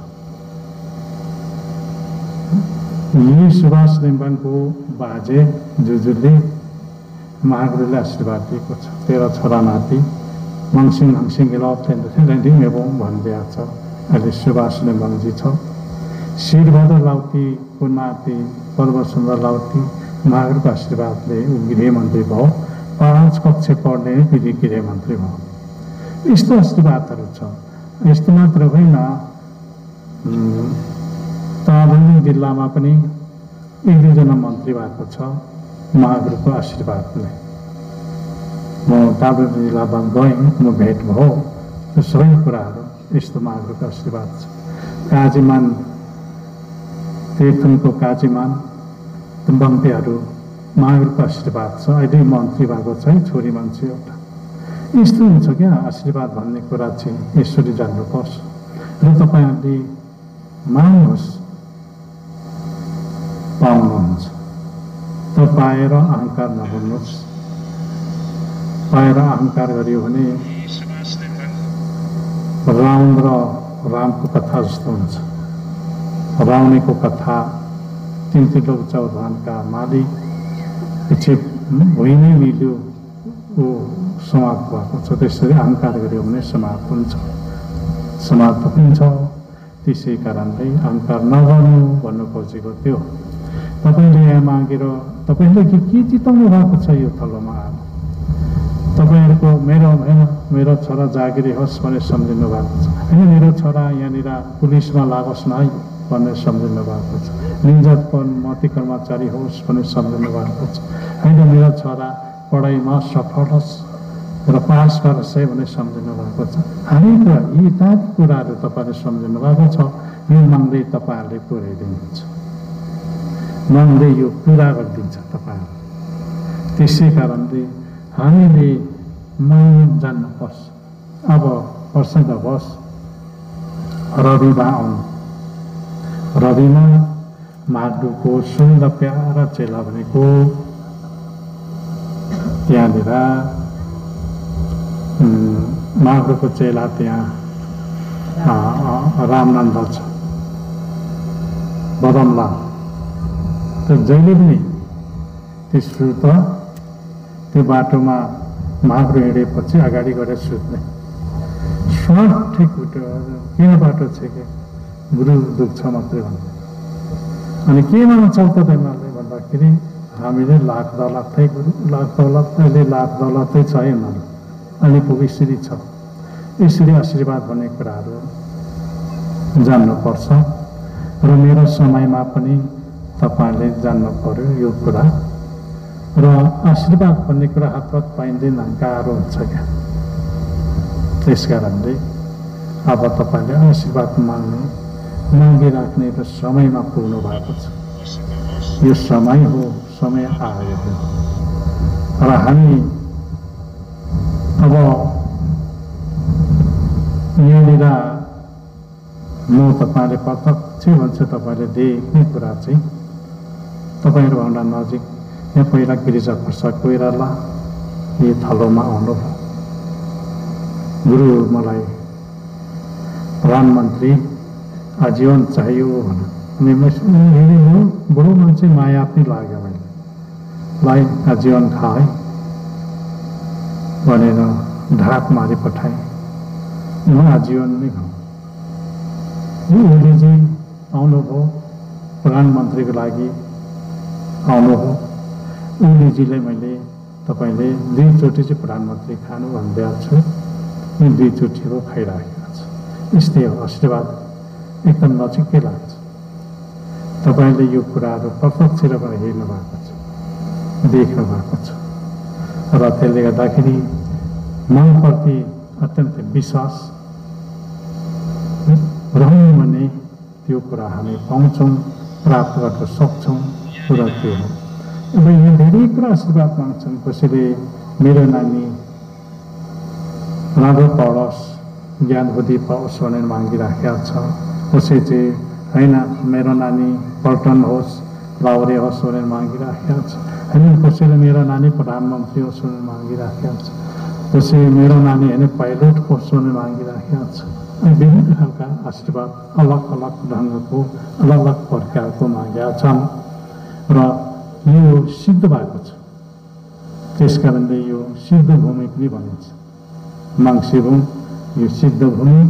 यी सुभाष नेम्बाङको बाजे जुजुले महागुरुले आशीर्वाद दिएको छ। तेरो छोरा नाति मङसिङ हङसिङ गिलाउँ भनिदिएको छ। अहिले सुभाष नेम्बाङजी छ। शिरबहादुर लाउतीको नाति पर्वतचन्द्र लाउती महागुरुको आशीर्वादले गृहमन्त्री भयो। 5 कक्षा पढ्ने गृहमन्त्री भयो। यस्तो आशीर्वादहरू छ। यस्तो मात्र होइन, तनहुँ जिल्लामा पनि 1-2 मन्त्री भएको छ महागुरुको आशीर्वादले। म तालुक जिल्लामा गएँ, म भेट भयो। त्यो सबै कुराहरू यस्तो महागुरुको आशीर्वाद छ। काजीमान तीर्थनको काजीमान बङ्तेहरू महागुरुको आशीर्वाद छ। अहिले मन्त्री भएको छ है, छोरी मान्छे एउटा। यस्तो हुन्छ क्या आशीर्वाद भन्ने कुरा चाहिँ यसरी जान्नुपर्छ। र तपाईँहरूले माग्नुहोस्, पाउनुहुन्छ। तर पाएर अहङ्कार नगर्नुहोस्। पाएर अहङ्कार गरियो भने रावण र रामको कथा जस्तो हुन्छ। रावणको कथा तीन लोक चौधानका माली पछि भुइँ नै मिल्यो ऊ समाप्त भएको छ। त्यसरी अहङ्कार गऱ्यो भने समाप्त हुन्छ, समाप्त हुन्छ। त्यसै कारणले अहङ्कार नगर्नु भन्नु खोजेको त्यो। तपाईँले यहाँ मागेर तपाईँले के चिताउनु भएको छ यो थलोमा आएर? तपाईँहरूको मेरो छोरा जागिरी होस् भनेर सम्झिनु भएको छ होइन? मेरो छोरा यहाँनिर पुलिसमा लागोस् न है भनेर सम्झिनु भएको छ। निजतपन मती कर्मचारी होस् भनेर सम्झिनु भएको छ होइन? मेरो छोरा पढाइमा सफल होस् र पास गरोस् है भनेर सम्झिनु भएको छ। हरेक यी इत्यादि कुराहरू तपाईँले सम्झिनु भएको छ। यो मनले तपाईँहरूले पुर्याइदिनुहुन्छ, मनले यो पुरा गरिदिन्छ तपाईँहरू। त्यसै कारणले हामीले मन जान्नुपर्छ। अब प्रसङ्ग बस रविमा आउनु। रविमा माग्दुको सुन्दर प्यारा चेला भनेको त्यहाँनिर माग्दुको चेला त्यहाँ रामनन्द छ, बदमलाल। त जहिले पनि त्यसो त त्यो बाटोमा माग्रो हिँडेपछि अगाडि गएर सुत्ने स्वाद ठिक उठ्यो। किन बाटो छ कि गुरु दुख्छ मात्रै भन्ने। अनि केमा चल्दैन भन्दाखेरि हामीले लाख दौलतै गुरु, लाख दौलत अहिले लाख दौलतै छ है उनीहरू। अहिले भविष्य छ। यसरी आशीर्वाद भन्ने कुराहरू जान्नुपर्छ। र मेरो समयमा पनि तपाईँले जान्नु पर्यो यो कुरा। र आशीर्वाद भन्ने कुरा हातपात पाइँदैन, गाह्रो हुन्छ क्या। त्यस कारणले अब तपाईँले आशीर्वाद मागिराख्ने र समयमा पुग्नु भएको छ। यो समय हो, समय आयो र हामी अब यहाँनिर म तपाईँले प्रत्यक्ष भन्छ, तपाईँले देख्ने कुरा चाहिँ तपाईँहरूभन्दा नजिक यहाँ पहिला गिरिजा प्रसाद कोइराला यो थलोमा आउनु। गुरु मलाई प्रधानमन्त्री आजीवन चाहियो भने अनि म बुढो मान्छे माया पनि लाग्यो मैले लाई आजीवन खाए भनेर ढाक मारि पठाएँ। म आजीवन नै खाऊँ। यो ओलीजी आउनुभयो, प्रधानमन्त्रीको लागि आउनुभयो। ओलीजीलाई मैले तपाईँले 2 चोटि चाहिँ प्रधानमन्त्री खानु भनिदिएको छु। यो 2 चोटि हो खाइराखेको छ। यस्तै हो, आशीर्वाद एकदम नजिकै लाग्छ। तपाईँले यो कुराहरू प्रत्यक्ष पनि हेर्नु भएको छ, देख्नु भएको छ। र त्यसले गर्दाखेरि मनप्रति अत्यन्त विश्वास रहनु भने त्यो कुरा हामी पाउँछौँ, प्राप्त गर्न सक्छौँ। कुरा त्यो हो। अब यहाँ धेरै कुरा आशीर्वाद माग्छन्। कसैले मेरो नानी राम्रो पढोस्, ज्ञान बुद्धि पाओस् भनेर मागिराखेको छ। कसै चाहिँ होइन मेरो नानी पल्टन होस्, लाउरे होस् भनेर मागिराखेको छ। होइन कसैले मेरो नानी प्रधानमन्त्री होस् भनेर मागिराखेको छ। कसै मेरो नानी होइन पाइलट होस् भनेर मागिराखेको छ। अनि विभिन्न खालका आशीर्वाद अलग अलग ढङ्गको, अलग अलग प्रकारको मागेका छन् र यो सिद्ध भएको छ। त्यस कारणले यो सिद्ध भूमि पनि भनिन्छ। माङ्सेबुङ यो सिद्ध भूमि,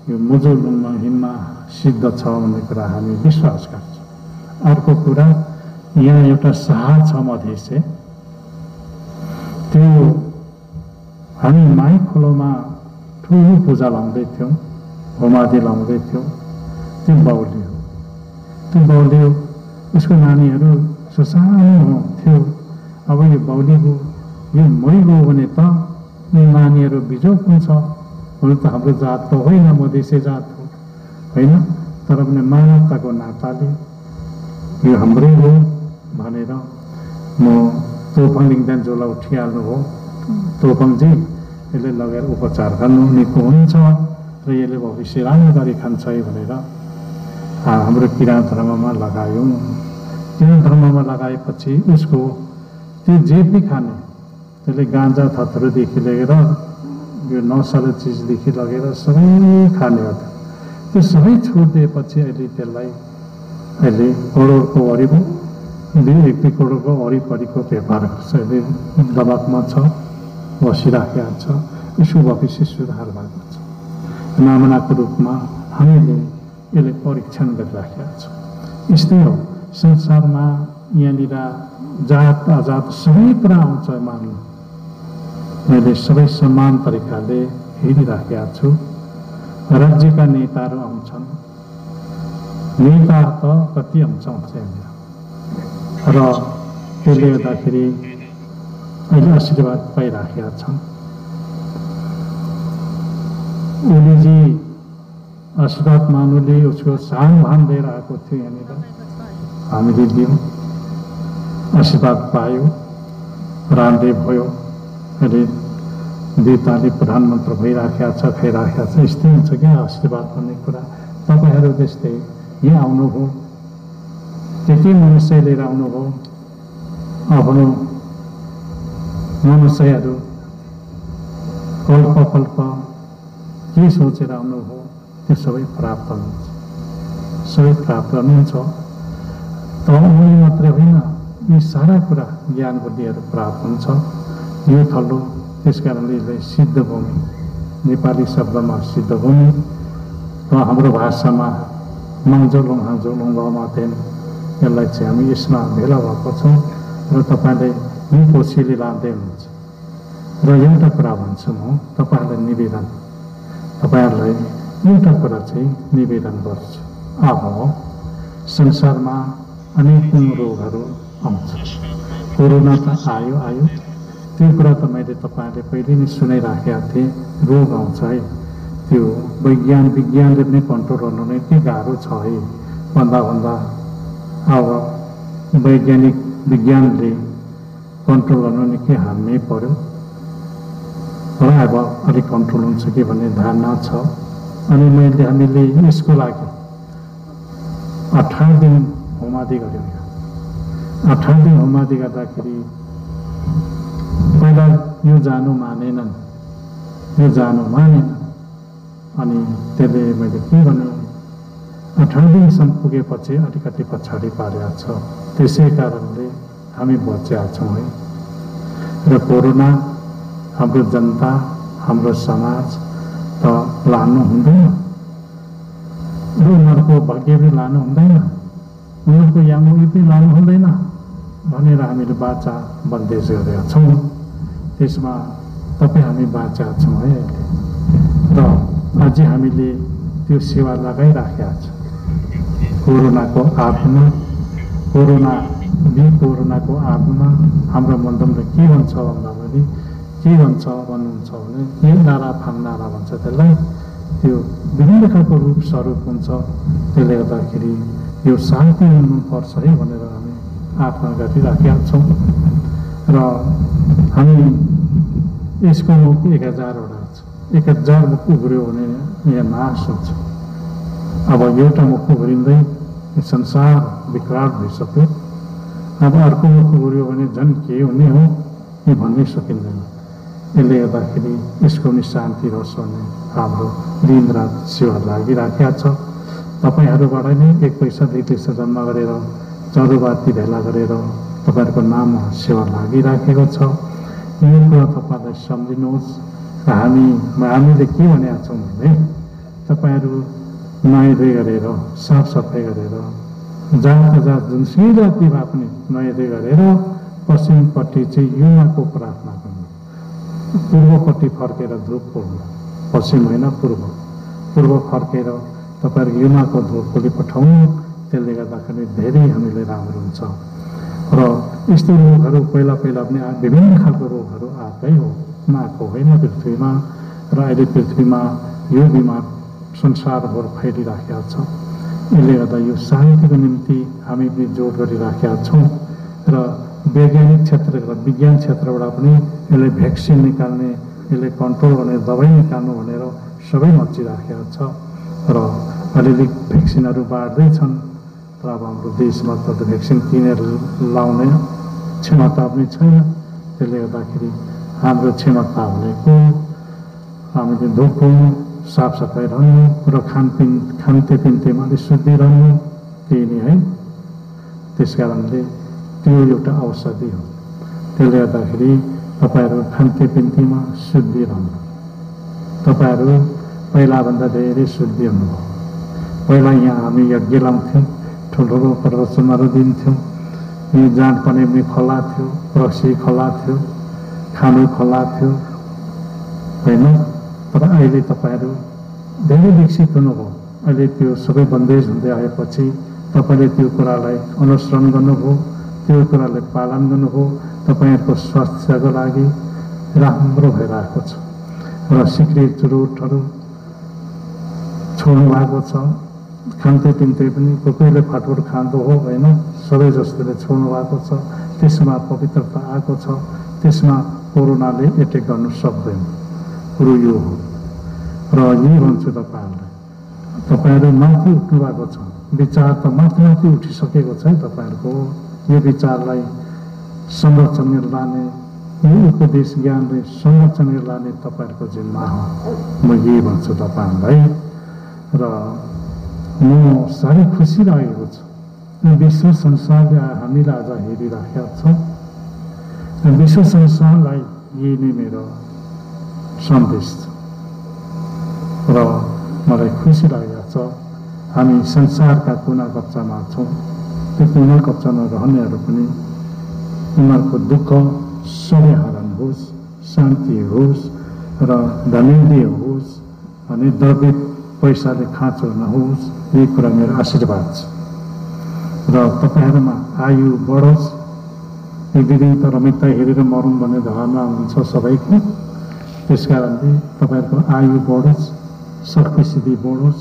यो मुजुलुङ महिमा सिद्ध छ भन्ने कुरा हामी विश्वास गर्छौँ। अर्को कुरा, यहाँ एउटा शाह छ मधेसे, त्यो हामी माई खोलोमा ठुलो पूजा लाउँदै थियौँ, होमादि लाउँदै थियौँ। त्यो बाउली हो। त्यो बाउली उसको नानीहरू सानो थियो। अब यो बाउलीको यो मैगो भने त नानीहरू बिजोग हुन्छ। हुन त हाम्रो जात त होइन, मधेसी जात हो होइन, तर पनि मानवताको नाताले यो हाम्रै हो भनेर म तोपङ लिङ्दान जोला उठिहाल्नु हो। तोपङजी यसले लगेर उपचार गर्नु निको हुन्छ र यसले भविष्य राम्रो गरी खान्छ है भनेर हाम्रो किराँत धर्ममा लगायौँ। किराँत धर्ममा लगाएपछि उसको त्यो जे पनि खाने, त्यसले गाँजा थत्रोदेखि लिएर यो नसालु चिजदेखि लगेर सबै खाने हो। त्यो सबै छोडिदिएपछि अहिले त्यसलाई अहिले करोडको वरिपरि 1 करोडको वरिपरिको व्यापार गर्छ। अहिले दबाबमा छ, बसिराखेको छ। यसो भएपछि सुधार भएको छ। नमुनाको रूपमा हामीले यसले परीक्षण गरिराखेका छौँ। यस्तै हो संसारमा यहाँनिर जात अजात सबै कुरा आउँछ मान्नु। मैले सबै समान तरिकाले हेरिराखेका छु। राज्यका नेताहरू आउँछन्, नेता त कति आउँछ यहाँनिर र त्यसले गर्दाखेरि अहिले आशीर्वाद पाइराखेका छन्। ओलीजी आशीर्वाद मानुले उसको सानभान लिएर आएको थियो यहाँनिर, हामीले दियौँ, आशीर्वाद पायो, रामदेव भयो, अहिले देवताले प्रधानमन्त्री भइराखेका छ, खाइराखेका छ। यस्तै हुन्छ क्या आशीर्वाद भन्ने कुरा। तपाईँहरू जस्तै यहाँ आउनुभयो, के मनुष्य लिएर आउनुभयो, आफ्नो मनुष्यहरू कल्प के सोचेर आउनुभयो त्यो सबै प्राप्त हुन्छ, सबै प्राप्त हुन्छ। त उनी मात्रै होइन, यी सारा कुरा ज्ञान बुद्धिहरू प्राप्त हुन्छ। यो थलो त्यस कारणले यसलाई सिद्धभूमि, नेपाली शब्दमा सिद्धभूमि र हाम्रो भाषामा मङ्जोलुङ हाङ्जोलुङ लमातेन, यसलाई चाहिँ हामी यसमा भेला भएको छौँ र तपाईँले यी कोसीले लाँदै हुनुहुन्छ। र एउटा कुरा भन्छु म तपाईँहरूलाई निवेदन, तपाईँहरूलाई एउटा कुरा चाहिँ निवेदन गर्छु। अब संसारमा अनेक रोगहरू आउँछ। कोरोना त आयो, त्यो कुरा त मैले तपाईँहरूले पहिले नै सुनाइराखेका थिएँ। रोग आउँछ है, त्यो विज्ञानले पनि कन्ट्रोल गर्नु नै के गाह्रो छ है भन्दा अब विज्ञानले कन्ट्रोल गर्नु नि के हान्नै पर्यो र अब अलिक कन्ट्रोल हुन्छ कि भन्ने धारणा छ। अनि हामीले यसको लागि 18 दिन होमादि गऱ्यौँ। 18 दिन होमादि गर्दाखेरि पहिला यो जानु मानेनन्, अनि त्यसले मैले के भने 18 दिनसम्म पुगेपछि अलिकति पछाडि पारेको छ। त्यसै कारणले हामी बचेका छौँ है। र कोरोना हाम्रो जनता, हाम्रो समाज त लानु हुँदैन, र उनीहरूको भाग्य पनि लानु हुँदैन, उनीहरूको यामुली पनि लानु हुँदैन भनेर हामीले बाचा बन्देज गरेका छौँ। त्यसमा तपाईँ हामी बाँचेका छौँ है अहिले, र अझै हामीले त्यो सेवा लगाइराखेका छ। कोरोनाको आत्मा, कोरोनाको आत्मा हाम्रो मन्दमले के भन्छ भन्दाखेरि भन्नुहुन्छ भने के नारा फाङ्नारा भन्छ त्यसलाई। त्यो विभिन्न खालको रूप स्वरूप हुन्छ। त्यसले गर्दाखेरि यो शान्ति हुनुपर्छ है भनेर हामी आत्मा गरिराखेका छौँ। र हामी यसको मुख 1000वटा छ। 1000 मुख उघ्रियो भने यहाँ नाश हुन्छ। अब एउटा मुख उघ्रिँदै संसार विकराल भइसक्यो। अब अर्को मुख उघ्रियो भने झन् के हुने हो यो भन्नै सकिँदैन। यसले गर्दाखेरि यसको नि शान्ति रहोस् भन्ने हाम्रो दिनरात सेवा लागिराखेका छ। तपाईँहरूबाट नै 1 पैसा 2 पैसा जम्मा गरेर चरुबाती भेला गरेर तपाईँहरूको नाममा सेवा लागिराखेको छ। यो कुरा तपाईँलाई सम्झिनुहोस्। र हामीले के भनेका छौँ भने तपाईँहरू नुहाइधुवाइ गरेर, साफसफाइ गरेर, जात जुनसुकै जाति भए पनि नुहाइधुवाइ गरेर पश्चिमपट्टि चाहिँ युमाको प्रार्थना गर्नु, पूर्वपट्टि फर्केर धुप पोल्नु। पश्चिम होइन, पूर्व फर्केर तपाईँहरूको युमाको धुप पोली पठाउनु। त्यसले गर्दाखेरि धेरै हामीले राम्रो हुन्छ। र यस्तो रोगहरू पहिला पनि विभिन्न खालको रोगहरू आएकै हो, नआएको होइन पृथ्वीमा। र अहिले पृथ्वीमा यो बिमार संसारभर फैलिराखेका छ। यसले गर्दा यो शान्तिको निम्ति हामी पनि जोड गरिराखेका छौँ। र वैज्ञानिक क्षेत्रबाट, विज्ञान क्षेत्रबाट पनि यसले भ्याक्सिन निकाल्ने, यसले कन्ट्रोल गर्ने दबाई निकाल्नु भनेर सबै मचिराखेका छ। र अलिअलि भ्याक्सिनहरू बाँड्दैछन्। तर अब हाम्रो देशमा त भ्याक्सिन किनेर लाउने क्षमता पनि छैन। त्यसले गर्दाखेरि हाम्रो क्षमता भनेको हामीले धोको साफसफाइ रहनु र खान्ते पिन्तेमा शुद्धि रहनु त्यही नै है। त्यस कारणले त्यो एउटा औषधि हो। त्यसले गर्दाखेरि तपाईँहरू खान्ते पिन्तीमा शुद्धि रहनु। तपाईँहरू पहिलाभन्दा धेरै शुद्धि हुनुभयो। पहिला यहाँ हामी यज्ञ लाउँथ्यौँ, ठुल्ठुलो प्रवचनहरू दिन्थ्यौँ, यो जाँड पनि खोला थियो, रक्सी खोला थियो, खानु खोला थियो होइन। तर अहिले तपाईँहरू धेरै विकसित हुनुभयो। अहिले त्यो सबै बन्देज हुँदै आएपछि तपाईँले त्यो कुरालाई अनुसरण गर्नुभयो, त्यो कुरालाई पालन गर्नुभयो। तपाईँहरूको स्वास्थ्यको लागि राम्रो भइरहेको छ र सिग्रेट चुरोटहरू छोड्नु भएको छ। खान्ते पिन्ते पनि कोहीले फाटफुट खाँदो हो होइन, सबै जस्तोले छोड्नु भएको छ। त्यसमा पवित्रता आएको छ, त्यसमा कोरोनाले एटेक गर्नु सक्दैन। कुरो यो हो र यही भन्छु तपाईँहरूलाई, तपाईँहरू माथि उठ्नु भएको छ। विचार त माथि उठिसकेको छ है तपाईँहरूको। यो विचारलाई संरक्षण लाने, यो उपदेश ज्ञानले संरक्षण लाने तपाईँहरूको जिम्मा हो। म यही भन्छु तपाईँहरूलाई र म साह्रै खुसी लागेको छ। विश्व संसारले हामीलाई आज हेरिराखेका छ। विश्व संसारलाई यही नै मेरो सन्देश छ र मलाई खुसी लागेको छ। हामी संसारका कुना कप्चामा छौँ। त्यो कुना कप्चामा रहनेहरू पनि उनीहरूको दुःख सबै हरण होस्, शान्ति होस् र धनिन्द्रिय होस् अनि द्रव्य पैसाले खाँचो नहोस्। यही कुरा मेरो आशीर्वाद छ र तपाईँहरूमा आयु बढोस्। एक दिदी त रमिता हेरेर मरौँ भन्ने धारणा हुन्छ सबैको। त्यस कारणले तपाईँहरूको आयु बढोस्, शक्ति सिद्धि बढोस्,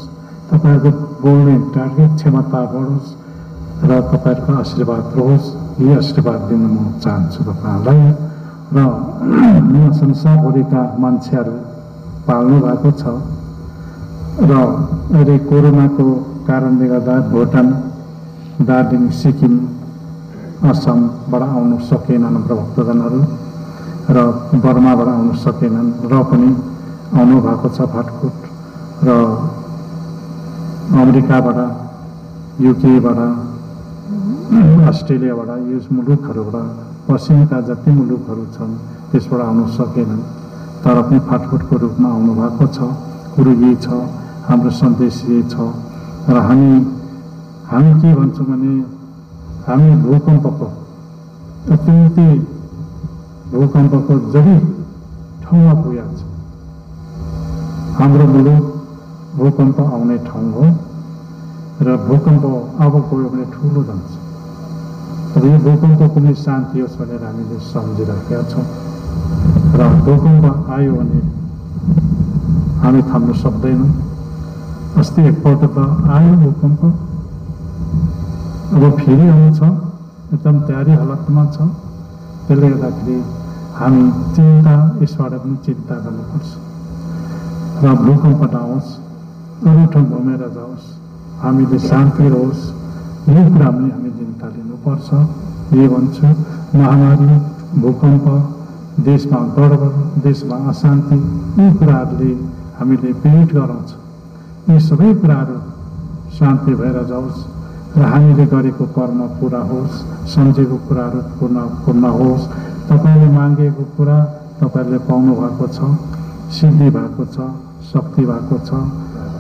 तपाईँहरूको बोल्ने टार्गेट क्षमता बढोस् र तपाईँहरूको आशीर्वाद रहोस्। यही आशीर्वाद दिन म चाहन्छु तपाईँहरूलाई। र यहाँ संसारभरिका मान्छेहरू पाल्नु भएको छ र अहिले कोरोनाको कारणले गर्दा भुटान, दार्जिलिङ, सिक्किम, असमबाट आउनु सकेनन् हाम्रो भक्तजनहरू र बर्माबाट आउनु सकेनन् र पनि आउनु भएको छ फाटफुट र अमेरिकाबाट, युकेबाट, अस्ट्रेलियाबाट, यस मुलुकहरूबाट, पश्चिमका जति मुलुकहरू छन् त्यसबाट आउनु सकेनन् तर पनि फाटफुटको रूपमा आउनु भएको छ। कुरो यही छ, हाम्रो सन्देश यही छ र हामी के भन्छौँ भने हामी भूकम्पको अत्यन्तै भूकम्पको जही ठाउँमा पुगेको छ। हाम्रो मुलुक भूकम्प आउने ठाउँ हो र भूकम्प अब गयो भने ठुलो जान्छ। र यो भूकम्प पनि शान्ति होस् भनेर हामीले सम्झिराखेका छौँ र भूकम्प आयो भने हामी थाम्नु सक्दैनौँ। अस्ति एकपल्ट त आयो भूकम्प, अब फेरि आउँछ, एकदम तयारी हालतमा छ। त्यसले गर्दाखेरि हामी यसबाट पनि चिन्ता गर्नुपर्छ र भूकम्प नआओस्, अरू ठाउँ घुमेर जाओस्, हामीले शान्ति रहोस्, यो कुरा पनि हामी चिन्ता लिनुपर्छ। यही भन्छु, महामारी, भूकम्प, देशमा गडबड, देशमा अशान्ति, यी कुराहरूले हामीले पीडित गराउँछ। यी सबै कुराहरू शान्ति भएर जाओस् र हामीले गरेको कर्म पुरा होस्, सम्झेको कुराहरू पूर्ण होस्। तपाईँले मागेको कुरा तपाईँले पाउनु भएको छ, सिद्धि भएको छ, शक्ति भएको छ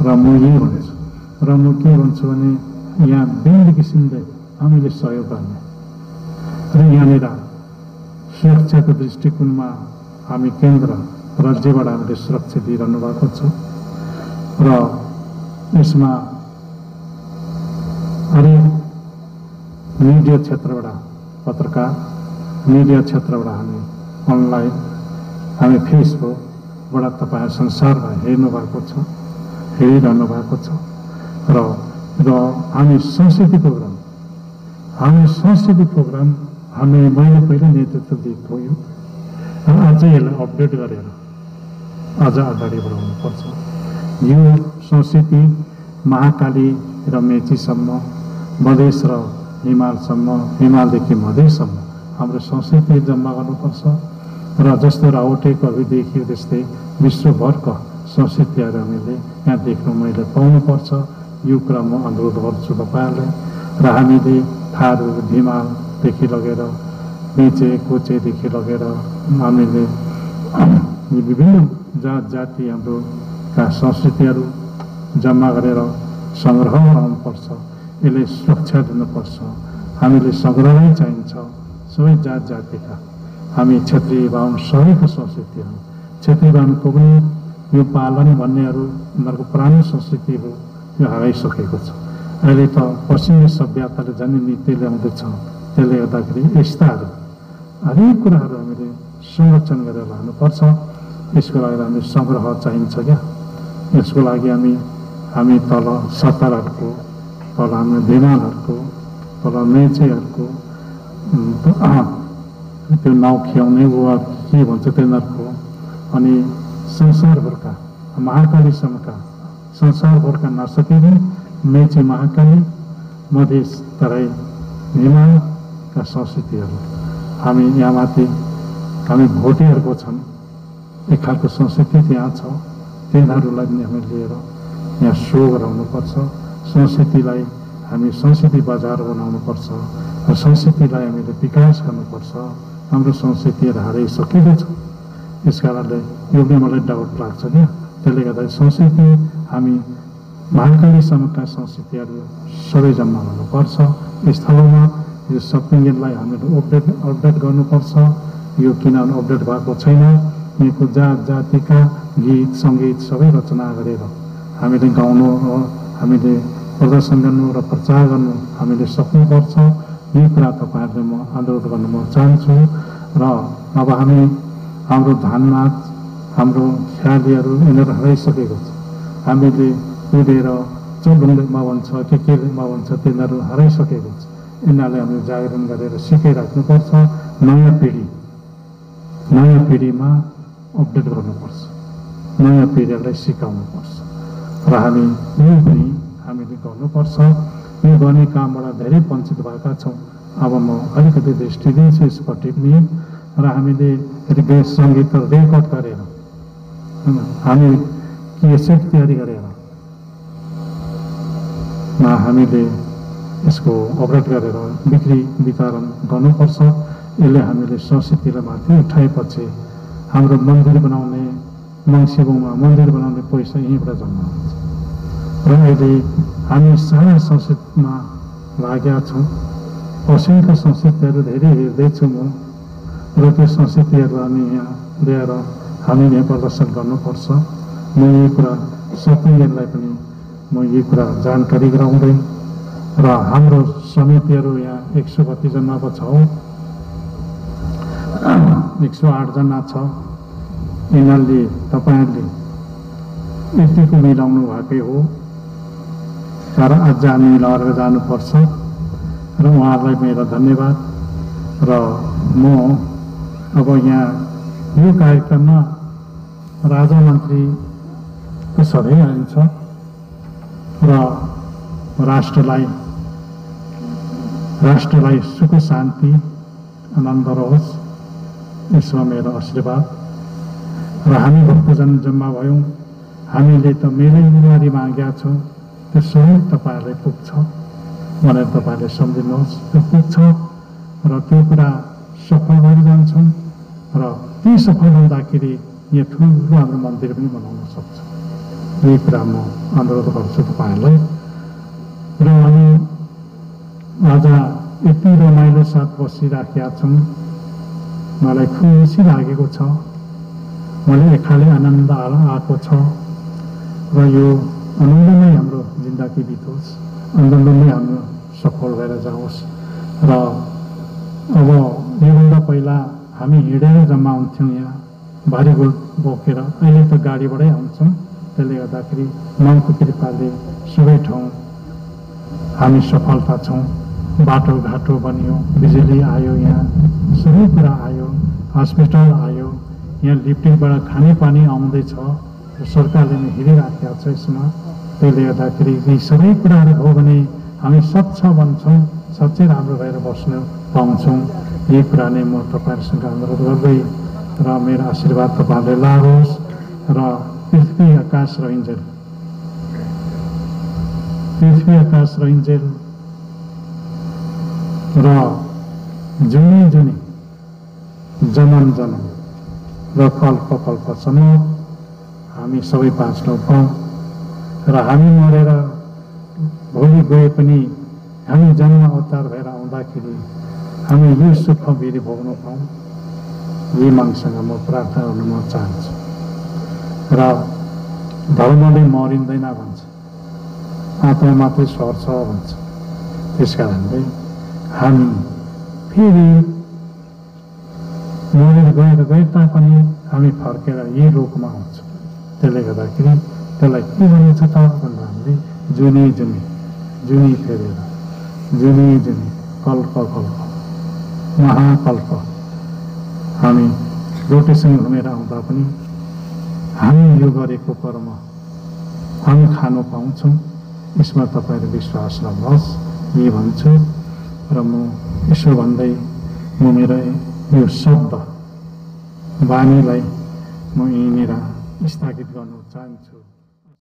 र म यही भन्छु। र म के भन्छु भने यहाँ विभिन्न किसिमले हामीले सहयोग गर्ने र यहाँनिर सुरक्षाको दृष्टिकोणमा हामी केन्द्र राज्यबाट हामीले सुरक्षा दिइरहनु भएको छ र यसमा हरेक मिडिया क्षेत्रबाट, पत्रकार मिडिया क्षेत्रबाट हामी अनलाइन, हामी फेसबुकबाट तपाईँहरू संसारमा हेर्नु भएको छ, हेरिरहनु भएको छ र हामी संस्कृति प्रोग्राम हामीले मैले पहिला नेतृत्व दिएको यो र अझै यसलाई अपडेट गरेर अझ अगाडि बढाउनुपर्छ। यो संस्कृति महाकाली र मेचीसम्म, मधेस र हिमालसम्म, हिमालदेखि मधेससम्म हाम्रो संस्कृति जम्मा गर्नुपर्छ र र जस्तो राउटे कवि देखियो त्यस्तै विश्वभरका संस्कृतिहरू हामीले यहाँ देख्न मैले पाउनुपर्छ। यो कुरा म अनुरोध गर्छु तपाईँहरूलाई। र हामीले थारू धिमालदेखि लगेर मेचे कोचेदेखि लगेर हामीले विभिन्न जात जाति हाम्रोका संस्कृतिहरू जम्मा गरेर सङ्ग्रह गराउनुपर्छ। यसले सुरक्षा दिनुपर्छ। हामीले सङ्ग्रहालय चाहिन्छ सबै जात जातिका। हामी क्षेत्रीय बाहुन सबैको संस्कृतिहरू, क्षेत्रीय बाहुनको पनि यो पालन भन्नेहरू उनीहरूको पुरानो संस्कृति हो, त्यो हराइसकेको छ। अहिले त पश्चिमी सभ्यताले झन् नीति ल्याउँदैछ। त्यसले गर्दाखेरि यस्ताहरू हरेक कुराहरू हामीले संरक्षण गरेर लानुपर्छ। यसको लागि हामीले सङ्ग्रह चाहिन्छ क्या। यसको लागि हामी तल सतारहरूको, तल हाम्रो धिमालहरूको, तल मेचेहरूको त्यो नाउँ खियाउने वा के भन्छ तिनीहरूको, अनि संसारभरका महाकालीसम्मका संसारभरका नर्सकेरी मेचे महाकाली मधेस तराई हिमालका संस्कृतिहरू हामी यहाँ माथि हामी भोटेहरूको छन्। एक खालको संस्कृति त्यहाँ छ। तिनीहरूलाई पनि हामी लिएर यहाँ सो गराउनुपर्छ। संस्कृतिलाई हामी संस्कृति बजार बनाउनुपर्छ र संस्कृतिलाई हामीले विकास गर्नुपर्छ। हाम्रो संस्कृतिहरू हराइसकेको छ। यस कारणले यो पनि मलाई डाउट लाग्छ क्या। त्यसले गर्दा संस्कृति हामी महाकालीसम्मका संस्कृतिहरू सबै जम्मा गर्नुपर्छ। यस ठाउँमा यो सप्तङ्गेनलाई हामीले अपडेट गर्नुपर्छ। यो किनभने अपडेट भएको छैन। यहाँको जात जातिका गीत सङ्गीत सबै रचना गरेर हामीले गाउनु, हामीले प्रदर्शन गर्नु र प्रचार गर्नु हामीले सक्नुपर्छ। यी कुरा तपाईँहरूले म अनुरोध गर्न म चाहन्छु। र अब हाम्रो धान नाच, हाम्रो ख्यालीहरू यिनीहरू हराइसकेको छ। हामीले कुदेर चोलुङमा भन्छ केमा भन्छ तिनीहरू हराइसकेको छ। यिनीहरूलाई हामीले जागरण गरेर सिकाइराख्नुपर्छ। नयाँ पिँढीमा अपडेट गर्नुपर्छ। नयाँ पिँढीहरूलाई सिकाउनुपर्छ र हामी यो पनि हामीले गर्नुपर्छ। यो गर्ने कामबाट धेरै वञ्चित भएका छौँ। अब म अलिकति दृष्टि दिन्छु यसपट्टि पनि। र हामीले सङ्गीत रेकर्ड गरेर हामी केसेट तयारी गरेर हामीले यसको अपडेट गरेर बिक्री वितरण गर्नुपर्छ। यसले हामीले संस्कृतिलाई माथि उठाएपछि हाम्रो मन्दिर बनाउने, मङ्सिबुङमा मन्दिर बनाउने पैसा यहीँबाट जम्मा हुन्छ। र अहिले हामी सारा संस्कृतिमा लागेका छौँ। पश्चिमका संस्कृतिहरू धेरै हेर्दैछु म। र त्यो संस्कृतिहरू हामी यहाँ ल्याएर हामीले यहाँ प्रदर्शन गर्नुपर्छ। म यही कुरा सप्तङ्गेनलाई पनि म यही कुरा जानकारी गराउँदै र हाम्रो समितिहरू यहाँ 132 जना छ, 108 जना छ। यिनीहरूले तपाईँहरूले यतिको मिलाउनु भएकै हो, तर अझ हामी मिलाएर जानुपर्छ। र उहाँहरूलाई मेरो धन्यवाद। र म अब यहाँ यो कार्यक्रममा राजा मन्त्रीको सधैँ आइन्छ र राष्ट्रलाई सुख शान्ति आनन्द रहोस्, यसमा मेरो आशीर्वाद। र हामी भक्तजन जम्मा भयौँ। हामीले त मेरै बिमारी मागेका छौँ, त्यो सबै तपाईँहरूलाई पुग्छ भनेर तपाईँहरूले सम्झिनुहोस्। त्यो पुग्छ र त्यो कुरा सफल भएर जान्छौँ। र ती सफल हुँदाखेरि यहाँ ठुलो हाम्रो मन्दिर पनि बनाउन सक्छ। यही कुरा म अनुरोध गर्छु तपाईँहरूलाई। र हामी आज यति रमाइलो साथ बसिराखेका छौँ। मलाई खुसी लागेको छ। मलाई एकाले आनन्द आएको छ। र यो आनन्दमै हाम्रो जिन्दगी बितोस्, आनन्दमै हाम्रो सफल भएर जाओस्। र अब योभन्दा पहिला हामी हिँडेर जम्मा हुन्थ्यौँ यहाँ भारी गोल बोकेर। अहिले त गाडीबाटै आउँछौँ। त्यसले गर्दाखेरि मानको कृपाले सबै ठाउँ हामी सफलता छौँ। बाटोघाटो बनियो, बिजुली आयो, यहाँ सबै कुरा आयो, हस्पिटल आयो, यहाँ लिफ्टिङबाट खानेपानी आउँदैछ। सरकारले नै हेरिराखेको छ यसमा। त्यसले गर्दाखेरि यी सबै कुराहरू हो भने हामी स्वच्छ बन्छौँ, साँच्चै राम्रो भएर बस्न पाउँछौँ। यही कुरा नै म तपाईँहरूसँग अनुरोध गर्दै र मेरो आशीर्वाद तपाईँले लागोस् र पृथ्वी आकाश रहन्जेल र जुनी जुनी जन्म जन्म र कल्प कल्पसम्म हामी सबै बाँच्न पाऊँ र हामी मरेर भोलि गए पनि हामी जन्म अवतार भएर आउँदाखेरि हामी यो सुख फेरि भोग्न पाऊँ। यी मागसँग म प्रार्थना गर्न म चाहन्छु। र धर्मले मरिँदैन भन्छ, आत्मा मात्रै सर्छ भन्छ। त्यस कारणले हामी फेरि मरेर गए तापनि हामी फर्केर यही रोगमा आउँछौँ। त्यसले गर्दाखेरि त्यसलाई के भनिन्छ त भन्दाखेरि जुनी जुनी जुनी फेरेर जुनी जुनी कल्प कल्प महाकल्प हामी रोटेसँग घुमेर आउँदा पनि हामी यो गरेको कर्म हामी खानु पाउँछौँ। यसमा तपाईँहरू विश्वास नहोस् यही भन्छु र म यसो भन्दै म मेरो यो शब्द बानीलाई म यहीँनिर स्थगित गर्न चाहन्छु।